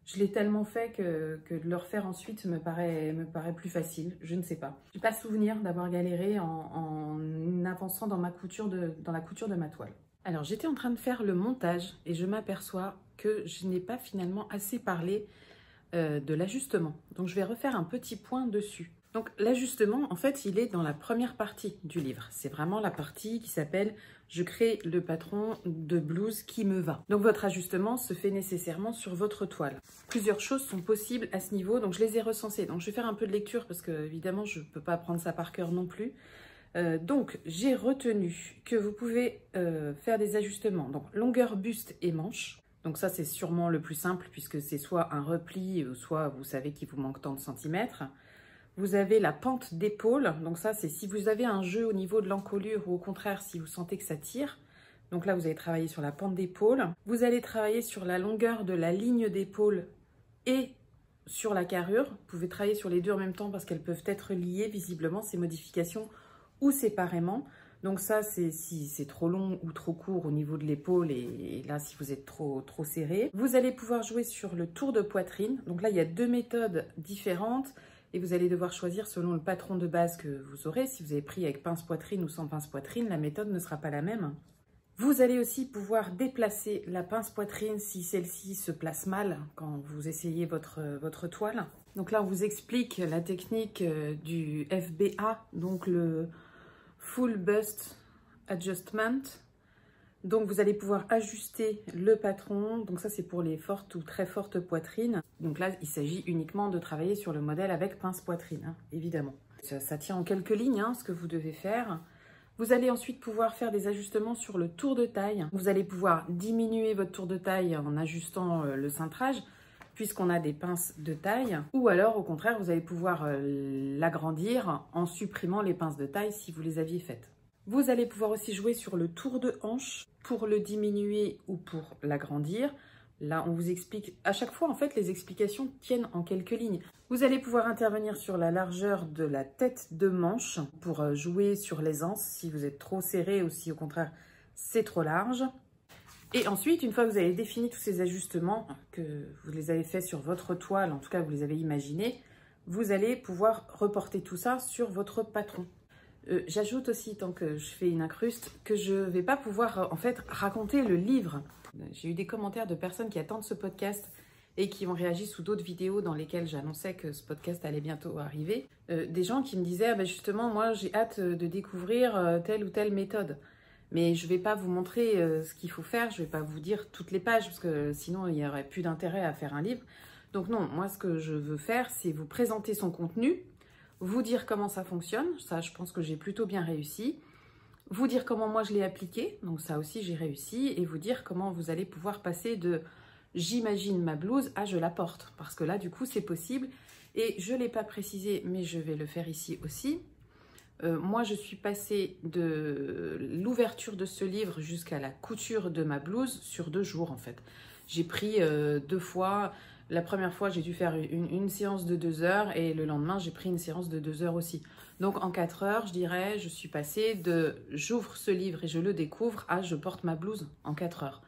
je l'ai tellement fait que de le refaire ensuite me paraît plus facile. Je ne sais pas. Je n'ai pas souvenir d'avoir galéré en avançant dans la couture de ma toile. Alors, j'étais en train de faire le montage et je m'aperçois que je n'ai pas finalement assez parlé de l'ajustement. Donc, je vais refaire un petit point dessus. Donc, l'ajustement, en fait, il est dans la première partie du livre. C'est vraiment la partie qui s'appelle « Je crée le patron de blouse qui me va ». Donc, votre ajustement se fait nécessairement sur votre toile. Plusieurs choses sont possibles à ce niveau, donc je les ai recensées. Donc, je vais faire un peu de lecture parce que, évidemment, je ne peux pas apprendre ça par cœur non plus. Donc, j'ai retenu que vous pouvez faire des ajustements. Donc, longueur buste et manche. Donc ça, c'est sûrement le plus simple puisque c'est soit un repli, soit vous savez qu'il vous manque tant de centimètres. Vous avez la pente d'épaule, donc ça c'est si vous avez un jeu au niveau de l'encolure ou au contraire si vous sentez que ça tire. Donc là vous allez travailler sur la pente d'épaule. Vous allez travailler sur la longueur de la ligne d'épaule et sur la carrure. Vous pouvez travailler sur les deux en même temps parce qu'elles peuvent être liées visiblement ces modifications ou séparément. Donc ça c'est si c'est trop long ou trop court au niveau de l'épaule et là si vous êtes trop serré. Vous allez pouvoir jouer sur le tour de poitrine. Donc là il y a deux méthodes différentes. Et vous allez devoir choisir selon le patron de base que vous aurez. Si vous avez pris avec pince poitrine ou sans pince poitrine, la méthode ne sera pas la même. Vous allez aussi pouvoir déplacer la pince poitrine si celle-ci se place mal quand vous essayez votre toile. Donc là, on vous explique la technique du FBA, donc le Full Bust Adjustment. Donc, vous allez pouvoir ajuster le patron. Donc, ça, c'est pour les fortes ou très fortes poitrines. Donc là, il s'agit uniquement de travailler sur le modèle avec pince poitrine, hein, évidemment. Ça tient en quelques lignes, hein, ce que vous devez faire. Vous allez ensuite pouvoir faire des ajustements sur le tour de taille. Vous allez pouvoir diminuer votre tour de taille en ajustant le cintrage, puisqu'on a des pinces de taille. Ou alors, au contraire, vous allez pouvoir l'agrandir en supprimant les pinces de taille si vous les aviez faites. Vous allez pouvoir aussi jouer sur le tour de hanche pour le diminuer ou pour l'agrandir. Là, on vous explique, à chaque fois, en fait, les explications tiennent en quelques lignes. Vous allez pouvoir intervenir sur la largeur de la tête de manche pour jouer sur l'aisance, si vous êtes trop serré ou si, au contraire, c'est trop large. Et ensuite, une fois que vous avez défini tous ces ajustements, que vous les avez faits sur votre toile, en tout cas, vous les avez imaginés, vous allez pouvoir reporter tout ça sur votre patron. J'ajoute aussi, tant que je fais une incruste, que je ne vais pas pouvoir en fait raconter le livre. J'ai eu des commentaires de personnes qui attendent ce podcast et qui ont réagi sous d'autres vidéos dans lesquelles j'annonçais que ce podcast allait bientôt arriver. Des gens qui me disaient ah, justement, moi j'ai hâte de découvrir telle ou telle méthode. Mais je ne vais pas vous montrer ce qu'il faut faire, je ne vais pas vous dire toutes les pages parce que sinon il n'y aurait plus d'intérêt à faire un livre. Donc non, moi ce que je veux faire, c'est vous présenter son contenu, vous dire comment ça fonctionne, ça je pense que j'ai plutôt bien réussi, vous dire comment moi je l'ai appliqué, donc ça aussi j'ai réussi, et vous dire comment vous allez pouvoir passer de j'imagine ma blouse, ah je la porte. Parce que là, du coup, c'est possible. Et je ne l'ai pas précisé, mais je vais le faire ici aussi. Moi, je suis passée de l'ouverture de ce livre jusqu'à la couture de ma blouse sur 2 jours, en fait. J'ai pris 2 fois. La première fois, j'ai dû faire une séance de 2 heures et le lendemain, j'ai pris une séance de 2 heures aussi. Donc, en 4 heures, je dirais, je suis passée de j'ouvre ce livre et je le découvre à je porte ma blouse en 4 heures.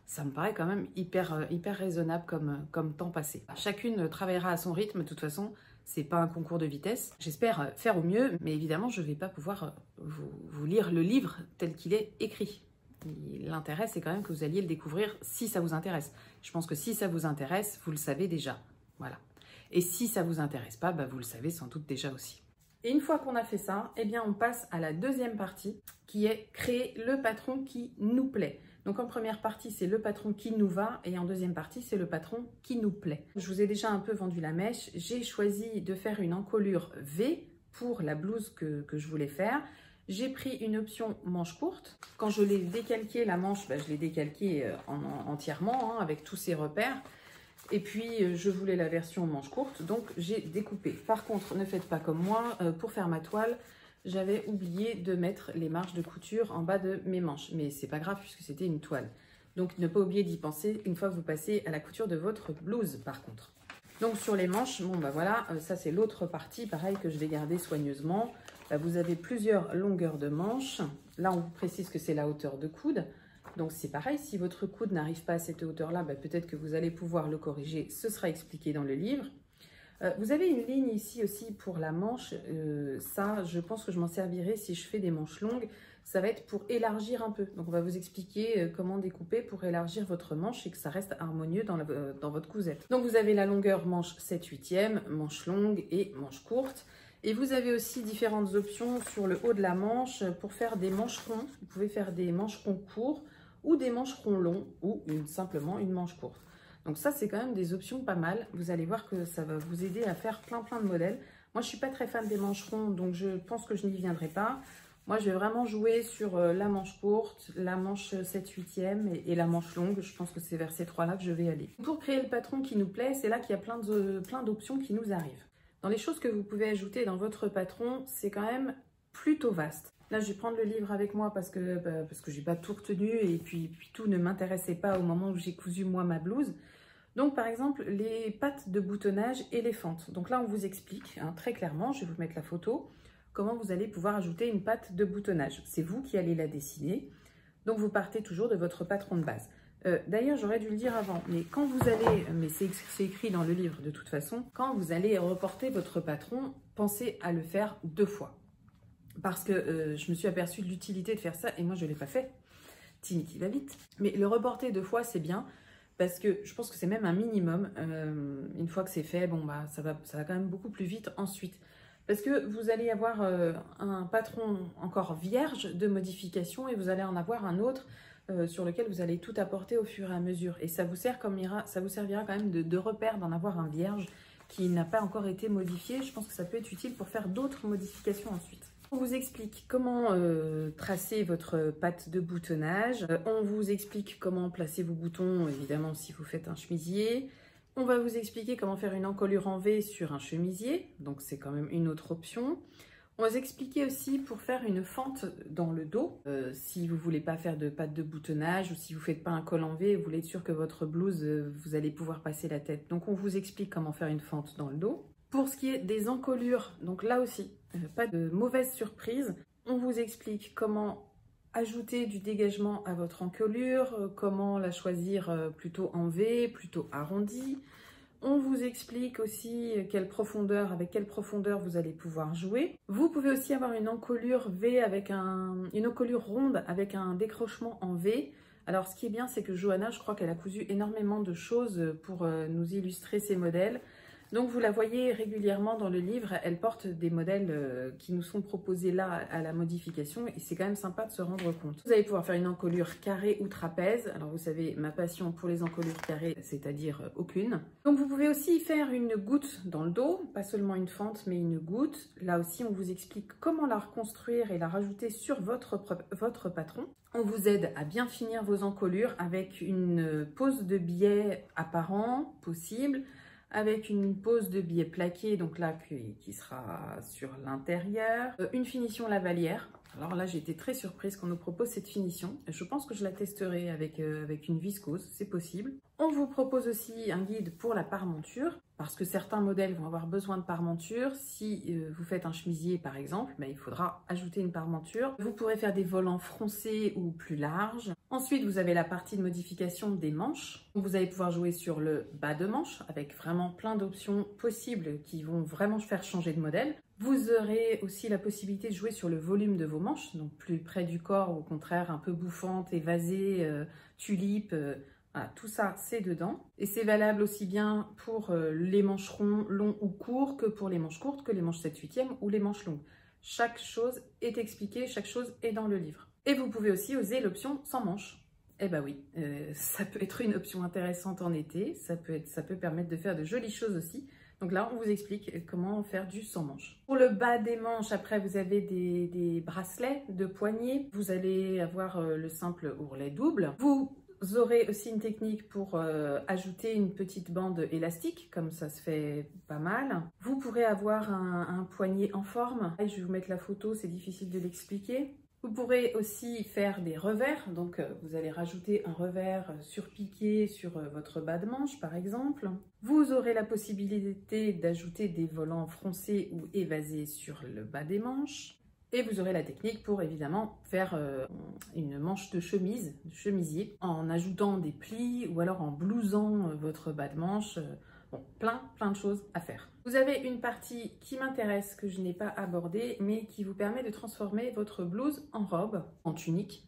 Ça me paraît quand même hyper raisonnable comme temps passé. Chacune travaillera à son rythme, de toute façon. C'est pas un concours de vitesse. J'espère faire au mieux, mais évidemment, je ne vais pas pouvoir vous lire le livre tel qu'il est écrit. L'intérêt, c'est quand même que vous alliez le découvrir si ça vous intéresse. Je pense que si ça vous intéresse, vous le savez déjà. Voilà. Et si ça vous intéresse pas, bah, vous le savez sans doute déjà aussi. Et une fois qu'on a fait ça, eh bien, on passe à la deuxième partie, qui est créer le patron qui nous plaît. Donc en première partie, c'est le patron qui nous va et en deuxième partie, c'est le patron qui nous plaît. Je vous ai déjà un peu vendu la mèche. J'ai choisi de faire une encolure V pour la blouse que je voulais faire. J'ai pris une option manche courte. Quand je l'ai décalqué, la manche, bah, je l'ai décalquée entièrement hein, avec tous ses repères. Et puis, je voulais la version manche courte, donc j'ai découpé. Par contre, ne faites pas comme moi. Pour faire ma toile, j'avais oublié de mettre les marges de couture en bas de mes manches. Mais c'est pas grave puisque c'était une toile. Donc, ne pas oublier d'y penser une fois que vous passez à la couture de votre blouse, par contre. Donc, sur les manches, bon, bah voilà, ça c'est l'autre partie, pareil, que je vais garder soigneusement. Bah, vous avez plusieurs longueurs de manches. Là, on vous précise que c'est la hauteur de coude. Donc, c'est pareil, si votre coude n'arrive pas à cette hauteur-là, bah, peut-être que vous allez pouvoir le corriger. Ce sera expliqué dans le livre. Vous avez une ligne ici aussi pour la manche. Ça, je pense que je m'en servirai si je fais des manches longues. Ça va être pour élargir un peu. Donc, on va vous expliquer comment découper pour élargir votre manche et que ça reste harmonieux dans votre cousette. Donc, vous avez la longueur manche 7/8e, manche longue et manche courte. Et vous avez aussi différentes options sur le haut de la manche pour faire des mancherons. Vous pouvez faire des mancherons courts ou des mancherons longs ou simplement une manche courte. Donc ça, c'est quand même des options pas mal. Vous allez voir que ça va vous aider à faire plein de modèles. Moi, je ne suis pas très fan des mancherons, donc je pense que je n'y viendrai pas. Moi, je vais vraiment jouer sur la manche courte, la manche 7/8e et la manche longue. Je pense que c'est vers ces 3-là que je vais aller. Pour créer le patron qui nous plaît, c'est là qu'il y a plein d'options qui nous arrivent. Dans les choses que vous pouvez ajouter dans votre patron, c'est quand même plutôt vaste. Là, je vais prendre le livre avec moi parce que je n'ai pas tout retenu et puis tout ne m'intéressait pas au moment où j'ai cousu moi ma blouse. Donc, par exemple, les pattes de boutonnage et les fentes. Donc là, on vous explique hein, très clairement, je vais vous mettre la photo, comment vous allez pouvoir ajouter une patte de boutonnage. C'est vous qui allez la dessiner. Donc, vous partez toujours de votre patron de base. D'ailleurs, j'aurais dû le dire avant, mais quand vous allez, mais c'est écrit dans le livre de toute façon, quand vous allez reporter votre patron, pensez à le faire 2 fois. Parce que je me suis aperçue de l'utilité de faire ça et moi, je ne l'ai pas fait. Tini qui va vite. Mais le reporter 2 fois, c'est bien parce que je pense que c'est même un minimum. Une fois que c'est fait, bon, bah, ça va quand même beaucoup plus vite ensuite. Parce que vous allez avoir un patron encore vierge de modifications et vous allez en avoir un autre sur lequel vous allez tout apporter au fur et à mesure. Et ça vous servira quand même de repère d'en avoir un vierge qui n'a pas encore été modifié. Je pense que ça peut être utile pour faire d'autres modifications ensuite. On vous explique comment tracer votre patte de boutonnage. On vous explique comment placer vos boutons, évidemment, si vous faites un chemisier. On va vous expliquer comment faire une encolure en V sur un chemisier. Donc, c'est quand même une autre option. On va vous expliquer aussi pour faire une fente dans le dos. Si vous ne voulez pas faire de patte de boutonnage ou si vous ne faites pas un col en V, vous voulez être sûr que votre blouse, vous allez pouvoir passer la tête. Donc, on vous explique comment faire une fente dans le dos. Pour ce qui est des encolures, donc là aussi, pas de mauvaise surprise. On vous explique comment ajouter du dégagement à votre encolure, comment la choisir plutôt en V, plutôt arrondie. On vous explique aussi avec quelle profondeur vous allez pouvoir jouer. Vous pouvez aussi avoir une encolure V avec une encolure ronde avec un décrochement en V. Alors ce qui est bien, c'est que Johanna, je crois qu'elle a cousu énormément de choses pour nous illustrer ces modèles. Donc vous la voyez régulièrement dans le livre, elle porte des modèles qui nous sont proposés là à la modification et c'est quand même sympa de se rendre compte. Vous allez pouvoir faire une encolure carrée ou trapèze. Alors vous savez, ma passion pour les encolures carrées, c'est-à-dire aucune. Donc vous pouvez aussi faire une goutte dans le dos, pas seulement une fente mais une goutte. Là aussi on vous explique comment la reconstruire et la rajouter sur votre patron. On vous aide à bien finir vos encolures avec une pose de biais apparent possible, avec une pose de biais plaqué, donc là qui sera sur l'intérieur, une finition lavalière. Alors là j'ai été très surprise qu'on nous propose cette finition, je pense que je la testerai avec une viscose, c'est possible. On vous propose aussi un guide pour la parmenture, parce que certains modèles vont avoir besoin de parmenture. Si vous faites un chemisier par exemple, il faudra ajouter une parmenture. Vous pourrez faire des volants froncés ou plus larges. Ensuite, vous avez la partie de modification des manches. Vous allez pouvoir jouer sur le bas de manche avec vraiment plein d'options possibles qui vont vraiment faire changer de modèle. Vous aurez aussi la possibilité de jouer sur le volume de vos manches, donc plus près du corps, au contraire un peu bouffante, évasée, tulipe. Voilà, tout ça, c'est dedans. Et c'est valable aussi bien pour les mancherons longs ou courts que pour les manches courtes, que les manches 7/8e ou les manches longues. Chaque chose est expliquée, chaque chose est dans le livre. Et vous pouvez aussi oser l'option sans manches. Eh ben oui, ça peut être une option intéressante en été, ça peut permettre de faire de jolies choses aussi. Donc là, on vous explique comment faire du sans manches. Pour le bas des manches, après, vous avez des bracelets de poignet. Vous allez avoir le simple ourlet double. Vous aurez aussi une technique pour ajouter une petite bande élastique, comme ça se fait pas mal. Vous pourrez avoir un poignet en forme. Je vais vous mettre la photo, c'est difficile de l'expliquer. Vous pourrez aussi faire des revers, donc vous allez rajouter un revers surpiqué sur votre bas de manche par exemple. Vous aurez la possibilité d'ajouter des volants froncés ou évasés sur le bas des manches. Et vous aurez la technique pour évidemment faire une manche de chemise, de chemisier, en ajoutant des plis ou alors en blousant votre bas de manche. Bon, plein de choses à faire. Vous avez une partie qui m'intéresse, que je n'ai pas abordée, mais qui vous permet de transformer votre blouse en robe, en tunique.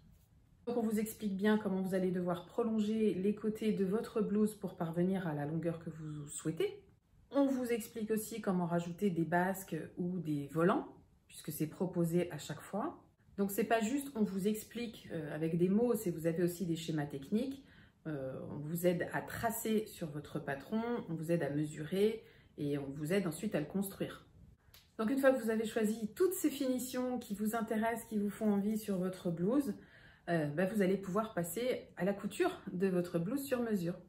Donc on vous explique bien comment vous allez devoir prolonger les côtés de votre blouse pour parvenir à la longueur que vous souhaitez. On vous explique aussi comment rajouter des basques ou des volants, puisque c'est proposé à chaque fois. Donc c'est pas juste on vous explique avec des mots, c'est vous avez aussi des schémas techniques. On vous aide à tracer sur votre patron, on vous aide à mesurer et on vous aide ensuite à le construire. Donc une fois que vous avez choisi toutes ces finitions qui vous intéressent, qui vous font envie sur votre blouse, vous allez pouvoir passer à la couture de votre blouse sur mesure.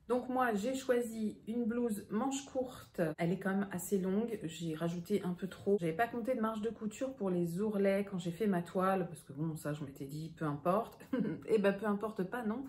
Donc moi j'ai choisi une blouse manche courte, elle est quand même assez longue, j'ai rajouté un peu trop. J'avais pas compté de marge de couture pour les ourlets quand j'ai fait ma toile, parce que bon ça je m'étais dit peu importe, et peu importe pas non.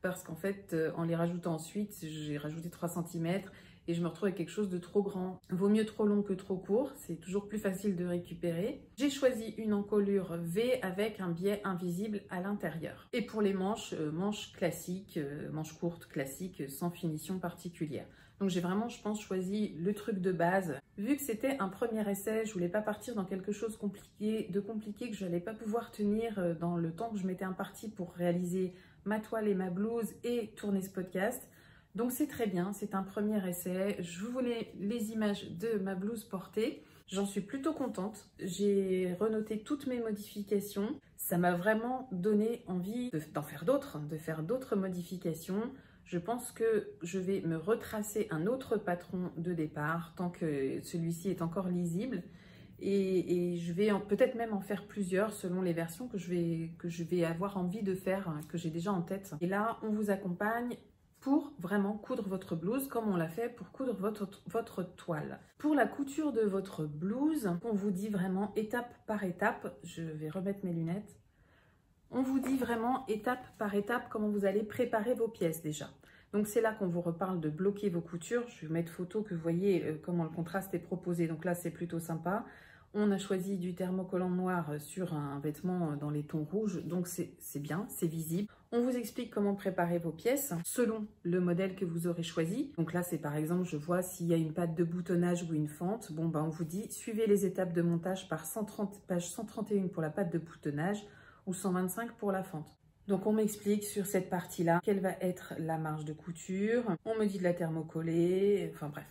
Parce qu'en fait, en les rajoutant ensuite, j'ai rajouté 3 cm et je me retrouve avec quelque chose de trop grand. Vaut mieux trop long que trop court, c'est toujours plus facile de récupérer. J'ai choisi une encolure V avec un biais invisible à l'intérieur. Et pour les manches, manches classiques, manches courtes classiques, sans finition particulière. Donc j'ai vraiment, je pense, choisi le truc de base. Vu que c'était un premier essai, je voulais pas partir dans quelque chose de compliqué que je n'allais pas pouvoir tenir dans le temps que je m'étais imparti pour réaliser ma toile et ma blouse et tourner ce podcast. Donc c'est très bien, c'est un premier essai. Je vous voulais les images de ma blouse portée. J'en suis plutôt contente. J'ai renoté toutes mes modifications. Ça m'a vraiment donné envie d'en faire d'autres, de faire d'autres modifications. Je pense que je vais me retracer un autre patron de départ tant que celui-ci est encore lisible. Et je vais peut-être même en faire plusieurs selon les versions que je vais avoir envie de faire, que j'ai déjà en tête. Et là, on vous accompagne pour vraiment coudre votre blouse comme on l'a fait pour coudre votre toile. Pour la couture de votre blouse, on vous dit vraiment étape par étape. Je vais remettre mes lunettes. On vous dit vraiment étape par étape comment vous allez préparer vos pièces déjà. Donc c'est là qu'on vous reparle de bloquer vos coutures. Je vais mettre photo que vous voyez comment le contraste est proposé. Donc là, c'est plutôt sympa. On a choisi du thermocollant noir sur un vêtement dans les tons rouges, donc c'est bien, c'est visible. On vous explique comment préparer vos pièces selon le modèle que vous aurez choisi. Donc là, c'est par exemple, je vois s'il y a une patte de boutonnage ou une fente. Bon, on vous dit, suivez les étapes de montage par page 131 pour la patte de boutonnage ou 125 pour la fente. Donc on m'explique sur cette partie-là quelle va être la marge de couture. On me dit de la thermocoller, enfin bref.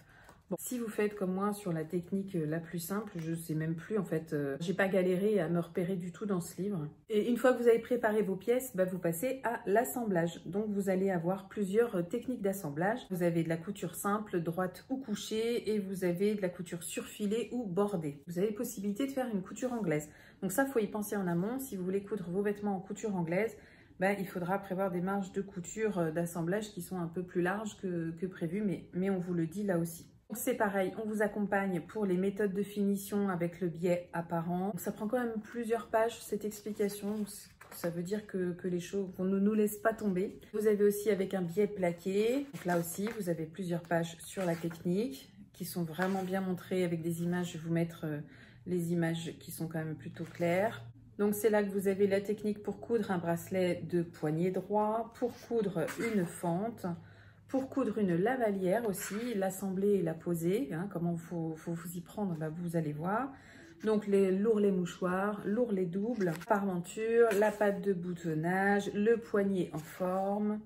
Bon, si vous faites comme moi sur la technique la plus simple, je sais même plus en fait, j'ai pas galéré à me repérer du tout dans ce livre. Et une fois que vous avez préparé vos pièces, vous passez à l'assemblage. Donc vous allez avoir plusieurs techniques d'assemblage. Vous avez de la couture simple, droite ou couchée, et vous avez de la couture surfilée ou bordée. Vous avez possibilité de faire une couture anglaise. Donc ça, il faut y penser en amont. Si vous voulez coudre vos vêtements en couture anglaise, il faudra prévoir des marges de couture d'assemblage qui sont un peu plus larges que prévu, mais on vous le dit là aussi. C'est pareil, on vous accompagne pour les méthodes de finition avec le biais apparent. Ça prend quand même plusieurs pages cette explication, ça veut dire que les choses, qu'on ne nous laisse pas tomber. Vous avez aussi avec un biais plaqué, donc là aussi vous avez plusieurs pages sur la technique qui sont vraiment bien montrées avec des images. Je vais vous mettre les images qui sont quand même plutôt claires. Donc c'est là que vous avez la technique pour coudre un bracelet de poignet droit, pour coudre une fente, pour coudre une lavalière aussi, l'assembler et la poser, comment faut vous y prendre, vous allez voir. Donc l'ourlet mouchoir, l'ourlet double, parmenture, la patte de boutonnage, le poignet en forme,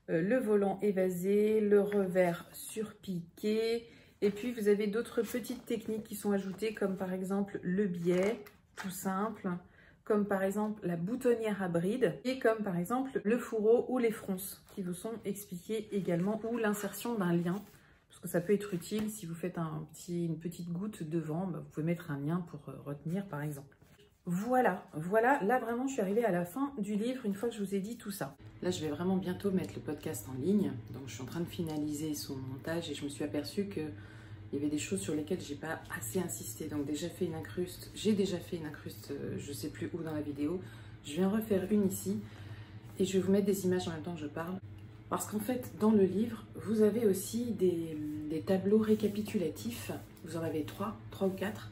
le volant évasé, le revers surpiqué. Et puis vous avez d'autres petites techniques qui sont ajoutées comme par exemple le biais, tout simple, comme par exemple la boutonnière à bride et comme par exemple le fourreau ou les fronces qui vous sont expliqués également, ou l'insertion d'un lien, parce que ça peut être utile si vous faites une petite goutte devant, vous pouvez mettre un lien pour retenir par exemple. Voilà, là vraiment je suis arrivée à la fin du livre une fois que je vous ai dit tout ça. Là je vais vraiment bientôt mettre le podcast en ligne, donc je suis en train de finaliser son montage et je me suis aperçue que il y avait des choses sur lesquelles j'ai pas assez insisté. Donc j'ai déjà fait une incruste, je sais plus où dans la vidéo. Je vais en refaire une ici et je vais vous mettre des images en même temps que je parle. Parce qu'en fait, dans le livre, vous avez aussi des tableaux récapitulatifs. Vous en avez 3 ou 4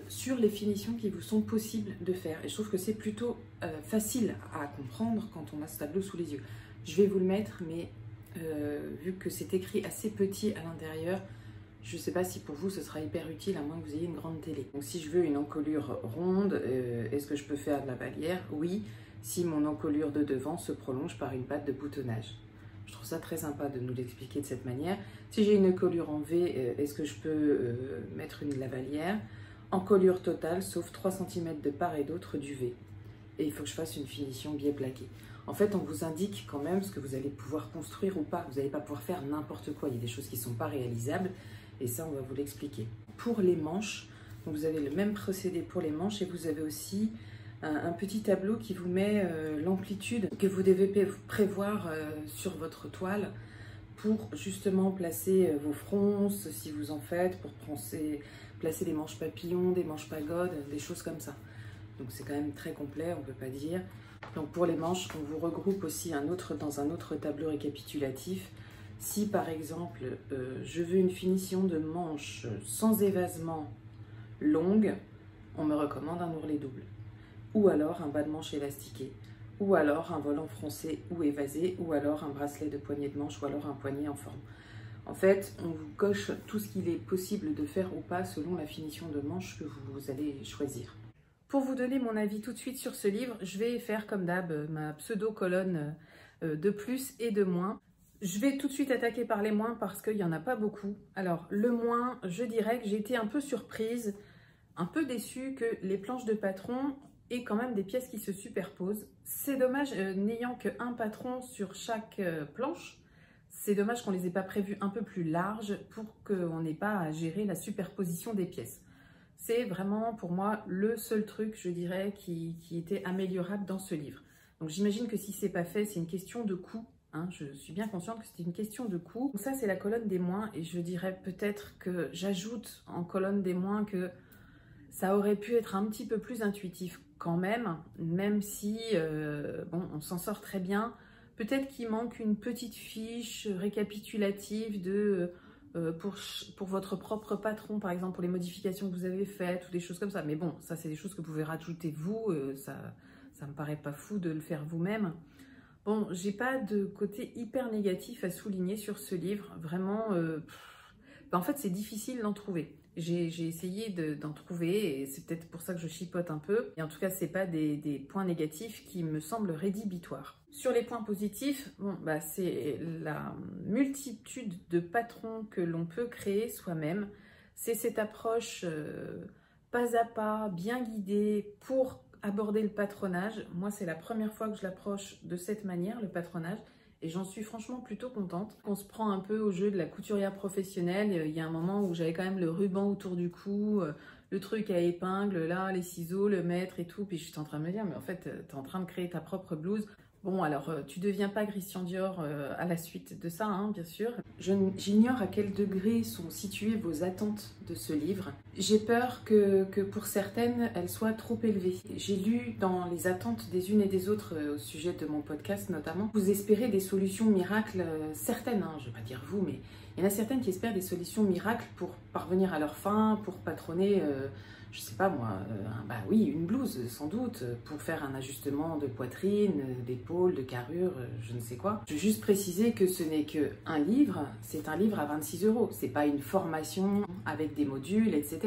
sur les finitions qui vous sont possibles de faire. Et je trouve que c'est plutôt facile à comprendre quand on a ce tableau sous les yeux. Je vais vous le mettre, mais vu que c'est écrit assez petit à l'intérieur, je ne sais pas si pour vous ce sera hyper utile à moins que vous ayez une grande télé. Donc si je veux une encolure ronde, est-ce que je peux faire de la lavalière? Oui, si mon encolure de devant se prolonge par une patte de boutonnage. Je trouve ça très sympa de nous l'expliquer de cette manière. Si j'ai une encolure en V, est-ce que je peux mettre une lavalière? Encolure totale, sauf 3 cm de part et d'autre du V. Et il faut que je fasse une finition biais plaqué. En fait, on vous indique quand même ce que vous allez pouvoir construire ou pas. Vous n'allez pas pouvoir faire n'importe quoi. Il y a des choses qui ne sont pas réalisables. Et ça, on va vous l'expliquer. Pour les manches, donc vous avez le même procédé pour les manches et vous avez aussi un petit tableau qui vous met l'amplitude que vous devez prévoir sur votre toile pour justement placer vos fronces, si vous en faites, pour placer des manches papillons, des manches pagodes, des choses comme ça. Donc c'est quand même très complet, on ne peut pas dire. Donc pour les manches, on vous regroupe aussi dans un autre tableau récapitulatif. Si par exemple, je veux une finition de manche sans évasement longue, on me recommande un ourlet double. Ou alors un bas de manche élastiqué. Ou alors un volant froncé ou évasé. Ou alors un bracelet de poignée de manche. Ou alors un poignet en forme. En fait, on vous coche tout ce qu'il est possible de faire ou pas selon la finition de manche que vous allez choisir. Pour vous donner mon avis tout de suite sur ce livre, je vais faire comme d'hab ma pseudo-colonne de plus et de moins. Je vais tout de suite attaquer par les moins parce qu'il n'y en a pas beaucoup. Alors, le moins, je dirais que j'ai été un peu surprise, un peu déçue que les planches de patron aient quand même des pièces qui se superposent. C'est dommage, n'ayant qu'un patron sur chaque planche, c'est dommage qu'on ne les ait pas prévus un peu plus larges pour qu'on n'ait pas à gérer la superposition des pièces. C'est vraiment pour moi le seul truc, je dirais, qui était améliorable dans ce livre. Donc j'imagine que si c'est pas fait, c'est une question de coût. Je suis bien consciente que c'était une question de coût. Donc ça, c'est la colonne des moins et je dirais peut-être que j'ajoute en colonne des moins que ça aurait pu être un petit peu plus intuitif quand même si, bon, on s'en sort très bien. Peut-être qu'il manque une petite fiche récapitulative pour votre propre patron, par exemple, pour les modifications que vous avez faites ou des choses comme ça. Mais bon, ça, c'est des choses que vous pouvez rajouter vous. Ça me paraît pas fou de le faire vous-même. Bon, j'ai pas de côté hyper négatif à souligner sur ce livre. Vraiment, en fait, c'est difficile d'en trouver. J'ai essayé d'en trouver et c'est peut-être pour ça que je chipote un peu. Et en tout cas, c'est pas des points négatifs qui me semblent rédhibitoires. Sur les points positifs, bon, bah, c'est la multitude de patrons que l'on peut créer soi-même. C'est cette approche pas à pas, bien guidée pour aborder le patronage. Moi, c'est la première fois que je l'approche de cette manière, le patronage. Et j'en suis franchement plutôt contente. On se prend un peu au jeu de la couturière professionnelle. Il y a un moment où j'avais quand même le ruban autour du cou, le truc à épingle, là, les ciseaux, le mètre et tout. Puis je suis en train de me dire, mais en fait, tu es en train de créer ta propre blouse. Bon, alors, tu deviens pas Christian Dior à la suite de ça, hein, bien sûr. J'ignore à quel degré sont situées vos attentes de ce livre. J'ai peur que pour certaines, elles soient trop élevées. J'ai lu dans les attentes des unes et des autres au sujet de mon podcast notamment, vous espérez des solutions miracles, certaines, hein, je vais pas dire vous, mais il y en a certaines qui espèrent des solutions miracles pour parvenir à leur fin, pour patronner... je sais pas moi, bah oui, une blouse sans doute, pour faire un ajustement de poitrine, d'épaule, de carrure, je ne sais quoi. Je veux juste préciser que ce n'est qu'un livre, c'est un livre à 26 €. C'est pas une formation avec des modules, etc.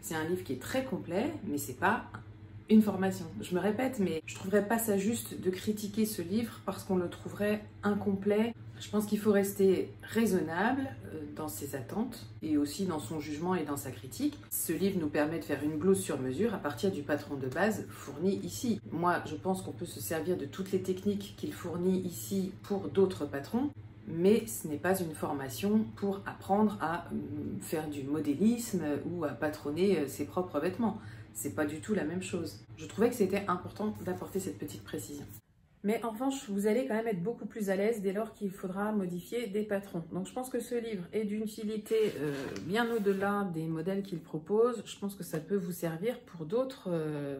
C'est un livre qui est très complet, mais c'est pas une formation. Je me répète, mais je trouverais pas ça juste de critiquer ce livre parce qu'on le trouverait incomplet. Je pense qu'il faut rester raisonnable dans ses attentes et aussi dans son jugement et dans sa critique. Ce livre nous permet de faire une blouse sur mesure à partir du patron de base fourni ici. Moi, je pense qu'on peut se servir de toutes les techniques qu'il fournit ici pour d'autres patrons, mais ce n'est pas une formation pour apprendre à faire du modélisme ou à patronner ses propres vêtements. C'est pas du tout la même chose. Je trouvais que c'était important d'apporter cette petite précision. Mais en revanche, vous allez quand même être beaucoup plus à l'aise dès lors qu'il faudra modifier des patrons. Donc je pense que ce livre est d'une utilité bien au-delà des modèles qu'il propose. Je pense que ça peut vous servir pour d'autres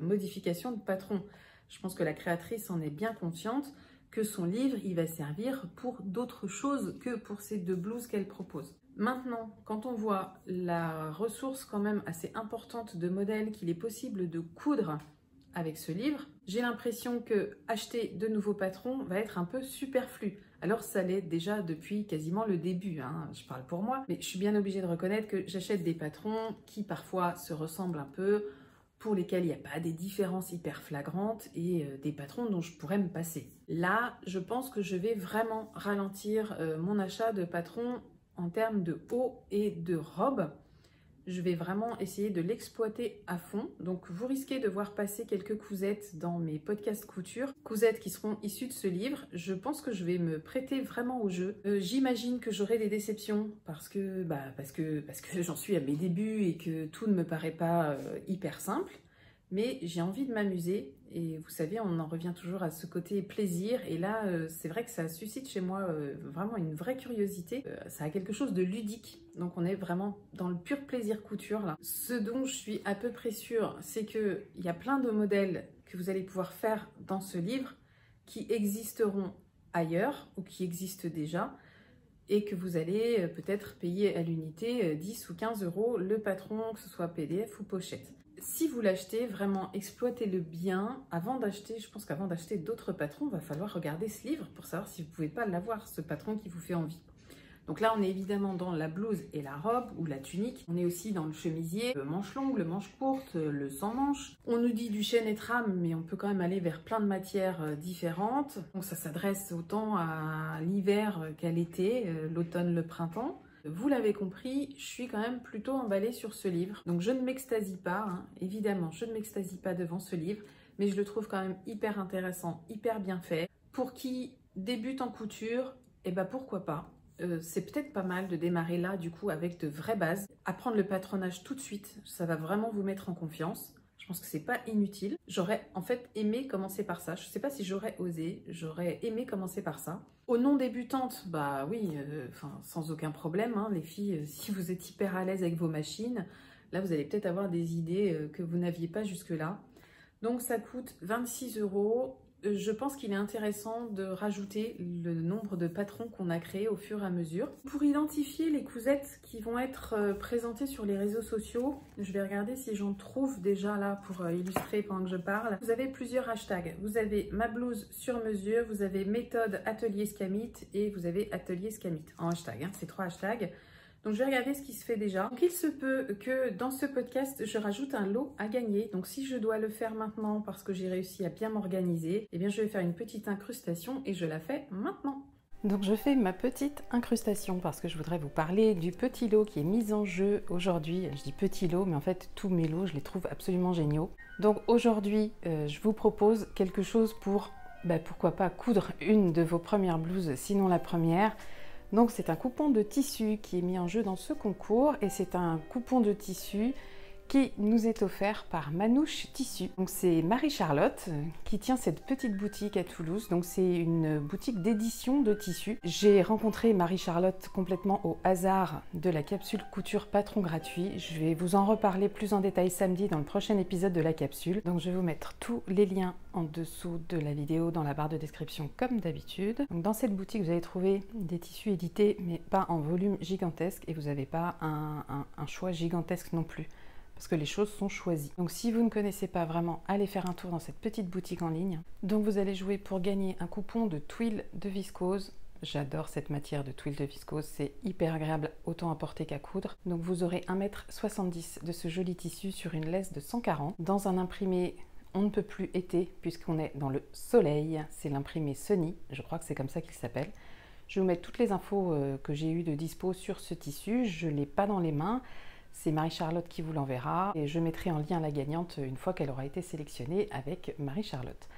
modifications de patrons. Je pense que la créatrice en est bien consciente que son livre, il va servir pour d'autres choses que pour ces deux blouses qu'elle propose. Maintenant, quand on voit la ressource quand même assez importante de modèles qu'il est possible de coudre avec ce livre, j'ai l'impression que acheter de nouveaux patrons va être un peu superflu. Alors ça l'est déjà depuis quasiment le début, hein, je parle pour moi, mais je suis bien obligée de reconnaître que j'achète des patrons qui parfois se ressemblent un peu, pour lesquels il n'y a pas des différences hyper flagrantes et des patrons dont je pourrais me passer. Là, je pense que je vais vraiment ralentir mon achat de patrons en termes de haut et de robe. Je vais vraiment essayer de l'exploiter à fond. Donc, vous risquez de voir passer quelques cousettes dans mes podcasts couture. Cousettes qui seront issues de ce livre. Je pense que je vais me prêter vraiment au jeu. J'imagine que j'aurai des déceptions parce que j'en suis à mes débuts et que tout ne me paraît pas hyper simple. Mais j'ai envie de m'amuser et vous savez, on en revient toujours à ce côté plaisir et là, c'est vrai que ça suscite chez moi vraiment une vraie curiosité. Ça a quelque chose de ludique, donc on est vraiment dans le pur plaisir couture là. Ce dont je suis à peu près sûre, c'est qu'il y a plein de modèles que vous allez pouvoir faire dans ce livre qui existeront ailleurs ou qui existent déjà et que vous allez peut-être payer à l'unité 10 ou 15 € le patron, que ce soit PDF ou pochette. Si vous l'achetez, vraiment exploitez-le bien. Avant d'acheter, je pense qu'avant d'acheter d'autres patrons, il va falloir regarder ce livre pour savoir si vous ne pouvez pas l'avoir, ce patron qui vous fait envie. Donc là, on est évidemment dans la blouse et la robe ou la tunique. On est aussi dans le chemisier, le manche longue, le manche courte, le sans manche. On nous dit du chêne et trame, mais on peut quand même aller vers plein de matières différentes. Donc ça s'adresse autant à l'hiver qu'à l'été, l'automne, le printemps. Vous l'avez compris, je suis quand même plutôt emballée sur ce livre. Donc je ne m'extasie pas, hein. Évidemment, je ne m'extasie pas devant ce livre, mais je le trouve quand même hyper intéressant, hyper bien fait. Pour qui débute en couture, eh ben pourquoi pas. C'est peut-être pas mal de démarrer là, du coup, avec de vraies bases. Apprendre le patronage tout de suite, ça va vraiment vous mettre en confiance. Je pense que c'est pas inutile. J'aurais en fait aimé commencer par ça. Je sais pas si j'aurais osé, j'aurais aimé commencer par ça. Aux non-débutantes, bah oui, sans aucun problème, hein, les filles, si vous êtes hyper à l'aise avec vos machines, là vous allez peut-être avoir des idées que vous n'aviez pas jusque-là. Donc ça coûte 26 €. Je pense qu'il est intéressant de rajouter le nombre de patrons qu'on a créés au fur et à mesure. Pour identifier les cousettes qui vont être présentées sur les réseaux sociaux, je vais regarder si j'en trouve déjà là pour illustrer pendant que je parle. Vous avez plusieurs hashtags. Vous avez ma blouse sur mesure, vous avez méthode atelier scamite et vous avez atelier scamite en hashtag. Hein, c'est 3 hashtags. Donc je vais regarder ce qui se fait déjà. Donc il se peut que dans ce podcast, je rajoute un lot à gagner. Donc si je dois le faire maintenant parce que j'ai réussi à bien m'organiser, eh bien je vais faire une petite incrustation et je la fais maintenant. Donc je fais ma petite incrustation parce que je voudrais vous parler du petit lot qui est mis en jeu aujourd'hui. Je dis petit lot, mais en fait tous mes lots, je les trouve absolument géniaux. Donc aujourd'hui, je vous propose quelque chose pour, pourquoi pas, coudre une de vos premières blouses, sinon la première. Donc c'est un coupon de tissu qui est mis en jeu dans ce concours et c'est un coupon de tissu qui nous est offert par Manouche Tissu. Donc c'est Marie-Charlotte qui tient cette petite boutique à Toulouse. Donc c'est une boutique d'édition de tissus. J'ai rencontré Marie-Charlotte complètement au hasard de la capsule couture patron gratuit. Je vais vous en reparler plus en détail samedi dans le prochain épisode de la capsule. Donc je vais vous mettre tous les liens en dessous de la vidéo dans la barre de description comme d'habitude. Donc dans cette boutique vous allez trouver des tissus édités mais pas en volume gigantesque et vous n'avez pas un choix gigantesque non plus, parce que les choses sont choisies. Donc si vous ne connaissez pas vraiment, allez faire un tour dans cette petite boutique en ligne. Donc vous allez jouer pour gagner un coupon de tuiles de viscose. J'adore cette matière de tuiles de viscose, c'est hyper agréable autant à porter qu'à coudre. Donc vous aurez 1,70 m de ce joli tissu sur une laisse de 140 dans un imprimé on ne peut plus été puisqu'on est dans le soleil. C'est l'imprimé Sony, je crois que c'est comme ça qu'il s'appelle. Je vais vous mettre toutes les infos que j'ai eues de dispo sur ce tissu. Je ne l'ai pas dans les mains. C'est Marie-Charlotte qui vous l'enverra et je mettrai en lien la gagnante une fois qu'elle aura été sélectionnée avec Marie-Charlotte.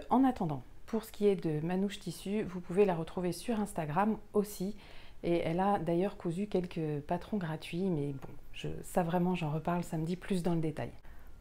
En attendant, pour ce qui est de Manouche Tissu, vous pouvez la retrouver sur Instagram aussi. Et elle a d'ailleurs cousu quelques patrons gratuits, mais bon, ça vraiment j'en reparle samedi plus dans le détail.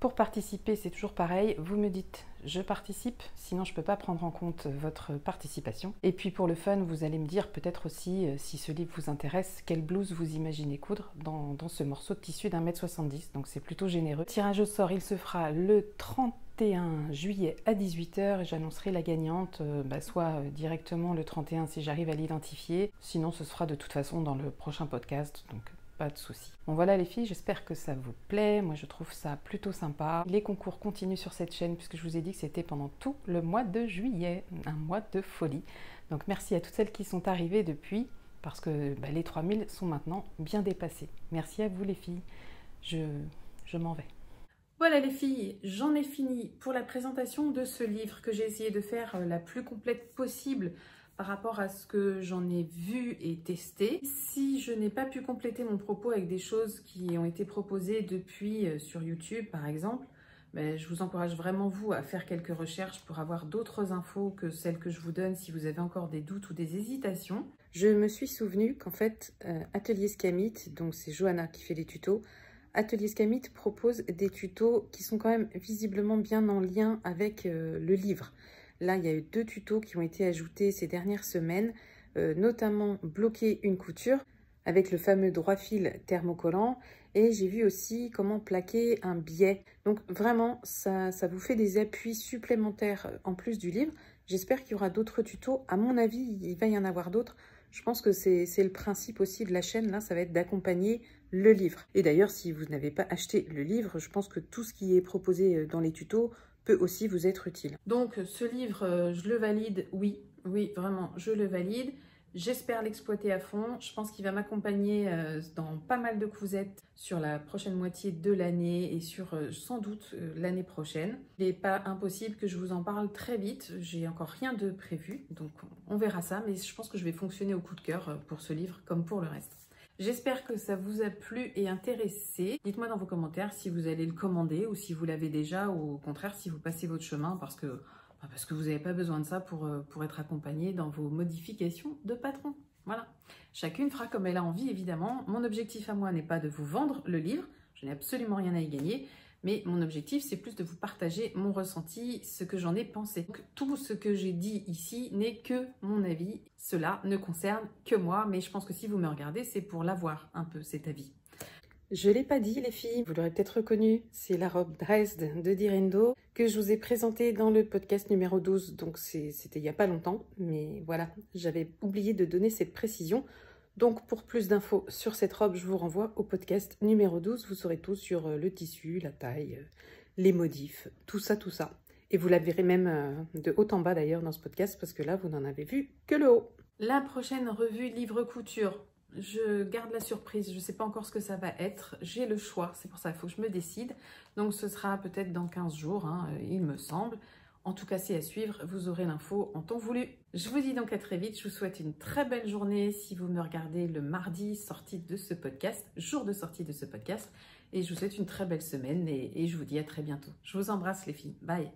Pour participer, c'est toujours pareil, vous me dites je participe, sinon je ne peux pas prendre en compte votre participation. Et puis pour le fun, vous allez me dire peut-être aussi, si ce livre vous intéresse, quelle blouse vous imaginez coudre dans ce morceau de tissu d'1,70 m, donc c'est plutôt généreux. Tirage au sort, il se fera le 31 juillet à 18 h et j'annoncerai la gagnante, soit directement le 31 si j'arrive à l'identifier, sinon ce sera de toute façon dans le prochain podcast, donc pas de soucis. Bon voilà les filles, j'espère que ça vous plaît, moi je trouve ça plutôt sympa. Les concours continuent sur cette chaîne puisque je vous ai dit que c'était pendant tout le mois de juillet, un mois de folie. Donc merci à toutes celles qui sont arrivées depuis, parce que les 3000 sont maintenant bien dépassés. Merci à vous les filles, je m'en vais. Voilà les filles, j'en ai fini pour la présentation de ce livre que j'ai essayé de faire la plus complète possible par rapport à ce que j'en ai vu et testé. Si je n'ai pas pu compléter mon propos avec des choses qui ont été proposées depuis sur YouTube par exemple, je vous encourage vraiment vous à faire quelques recherches pour avoir d'autres infos que celles que je vous donne si vous avez encore des doutes ou des hésitations. Je me suis souvenu qu'en fait Atelier Scamit, donc c'est Johanna qui fait les tutos, Atelier Scamit propose des tutos qui sont quand même visiblement bien en lien avec le livre. Là, il y a eu 2 tutos qui ont été ajoutés ces dernières semaines, notamment bloquer une couture avec le fameux droit fil thermocollant. Et j'ai vu aussi comment plaquer un biais. Donc vraiment, ça vous fait des appuis supplémentaires en plus du livre. J'espère qu'il y aura d'autres tutos. À mon avis, il va y en avoir d'autres. Je pense que c'est le principe aussi de la chaîne, là, ça va être d'accompagner le livre. Et d'ailleurs, si vous n'avez pas acheté le livre, je pense que tout ce qui est proposé dans les tutos peut aussi vous être utile. Donc ce livre, je le valide, oui, vraiment, je le valide. J'espère l'exploiter à fond. Je pense qu'il va m'accompagner dans pas mal de cousettes sur la prochaine moitié de l'année et sur sans doute l'année prochaine. Il n'est pas impossible que je vous en parle très vite. J'ai encore rien de prévu, donc on verra ça. Mais je pense que je vais fonctionner au coup de cœur pour ce livre comme pour le reste. J'espère que ça vous a plu et intéressé. Dites-moi dans vos commentaires si vous allez le commander ou si vous l'avez déjà ou au contraire si vous passez votre chemin parce que vous n'avez pas besoin de ça pour être accompagné dans vos modifications de patron. Voilà. Chacune fera comme elle a envie évidemment. Mon objectif à moi n'est pas de vous vendre le livre. Je n'ai absolument rien à y gagner. Mais mon objectif, c'est plus de vous partager mon ressenti, ce que j'en ai pensé. Donc, tout ce que j'ai dit ici n'est que mon avis. Cela ne concerne que moi, mais je pense que si vous me regardez, c'est pour l'avoir un peu cet avis. Je ne l'ai pas dit les filles, vous l'aurez peut-être reconnu, c'est la robe Dresde de Direndo que je vous ai présentée dans le podcast numéro 12, donc c'était il n'y a pas longtemps, mais voilà, j'avais oublié de donner cette précision. Donc pour plus d'infos sur cette robe, je vous renvoie au podcast numéro 12. Vous saurez tout sur le tissu, la taille, les modifs, tout ça, tout ça. Et vous la verrez même de haut en bas d'ailleurs dans ce podcast parce que là, vous n'en avez vu que le haut. La prochaine revue livre couture, Je garde la surprise, je ne sais pas encore ce que ça va être. J'ai le choix, c'est pour ça qu'il faut que je me décide. Donc ce sera peut-être dans 15 jours, hein, il me semble. En tout cas, c'est à suivre, vous aurez l'info en temps voulu. Je vous dis donc à très vite, je vous souhaite une très belle journée si vous me regardez le mardi sortie de ce podcast, jour de sortie de ce podcast. Et je vous souhaite une très belle semaine et je vous dis à très bientôt. Je vous embrasse les filles, bye.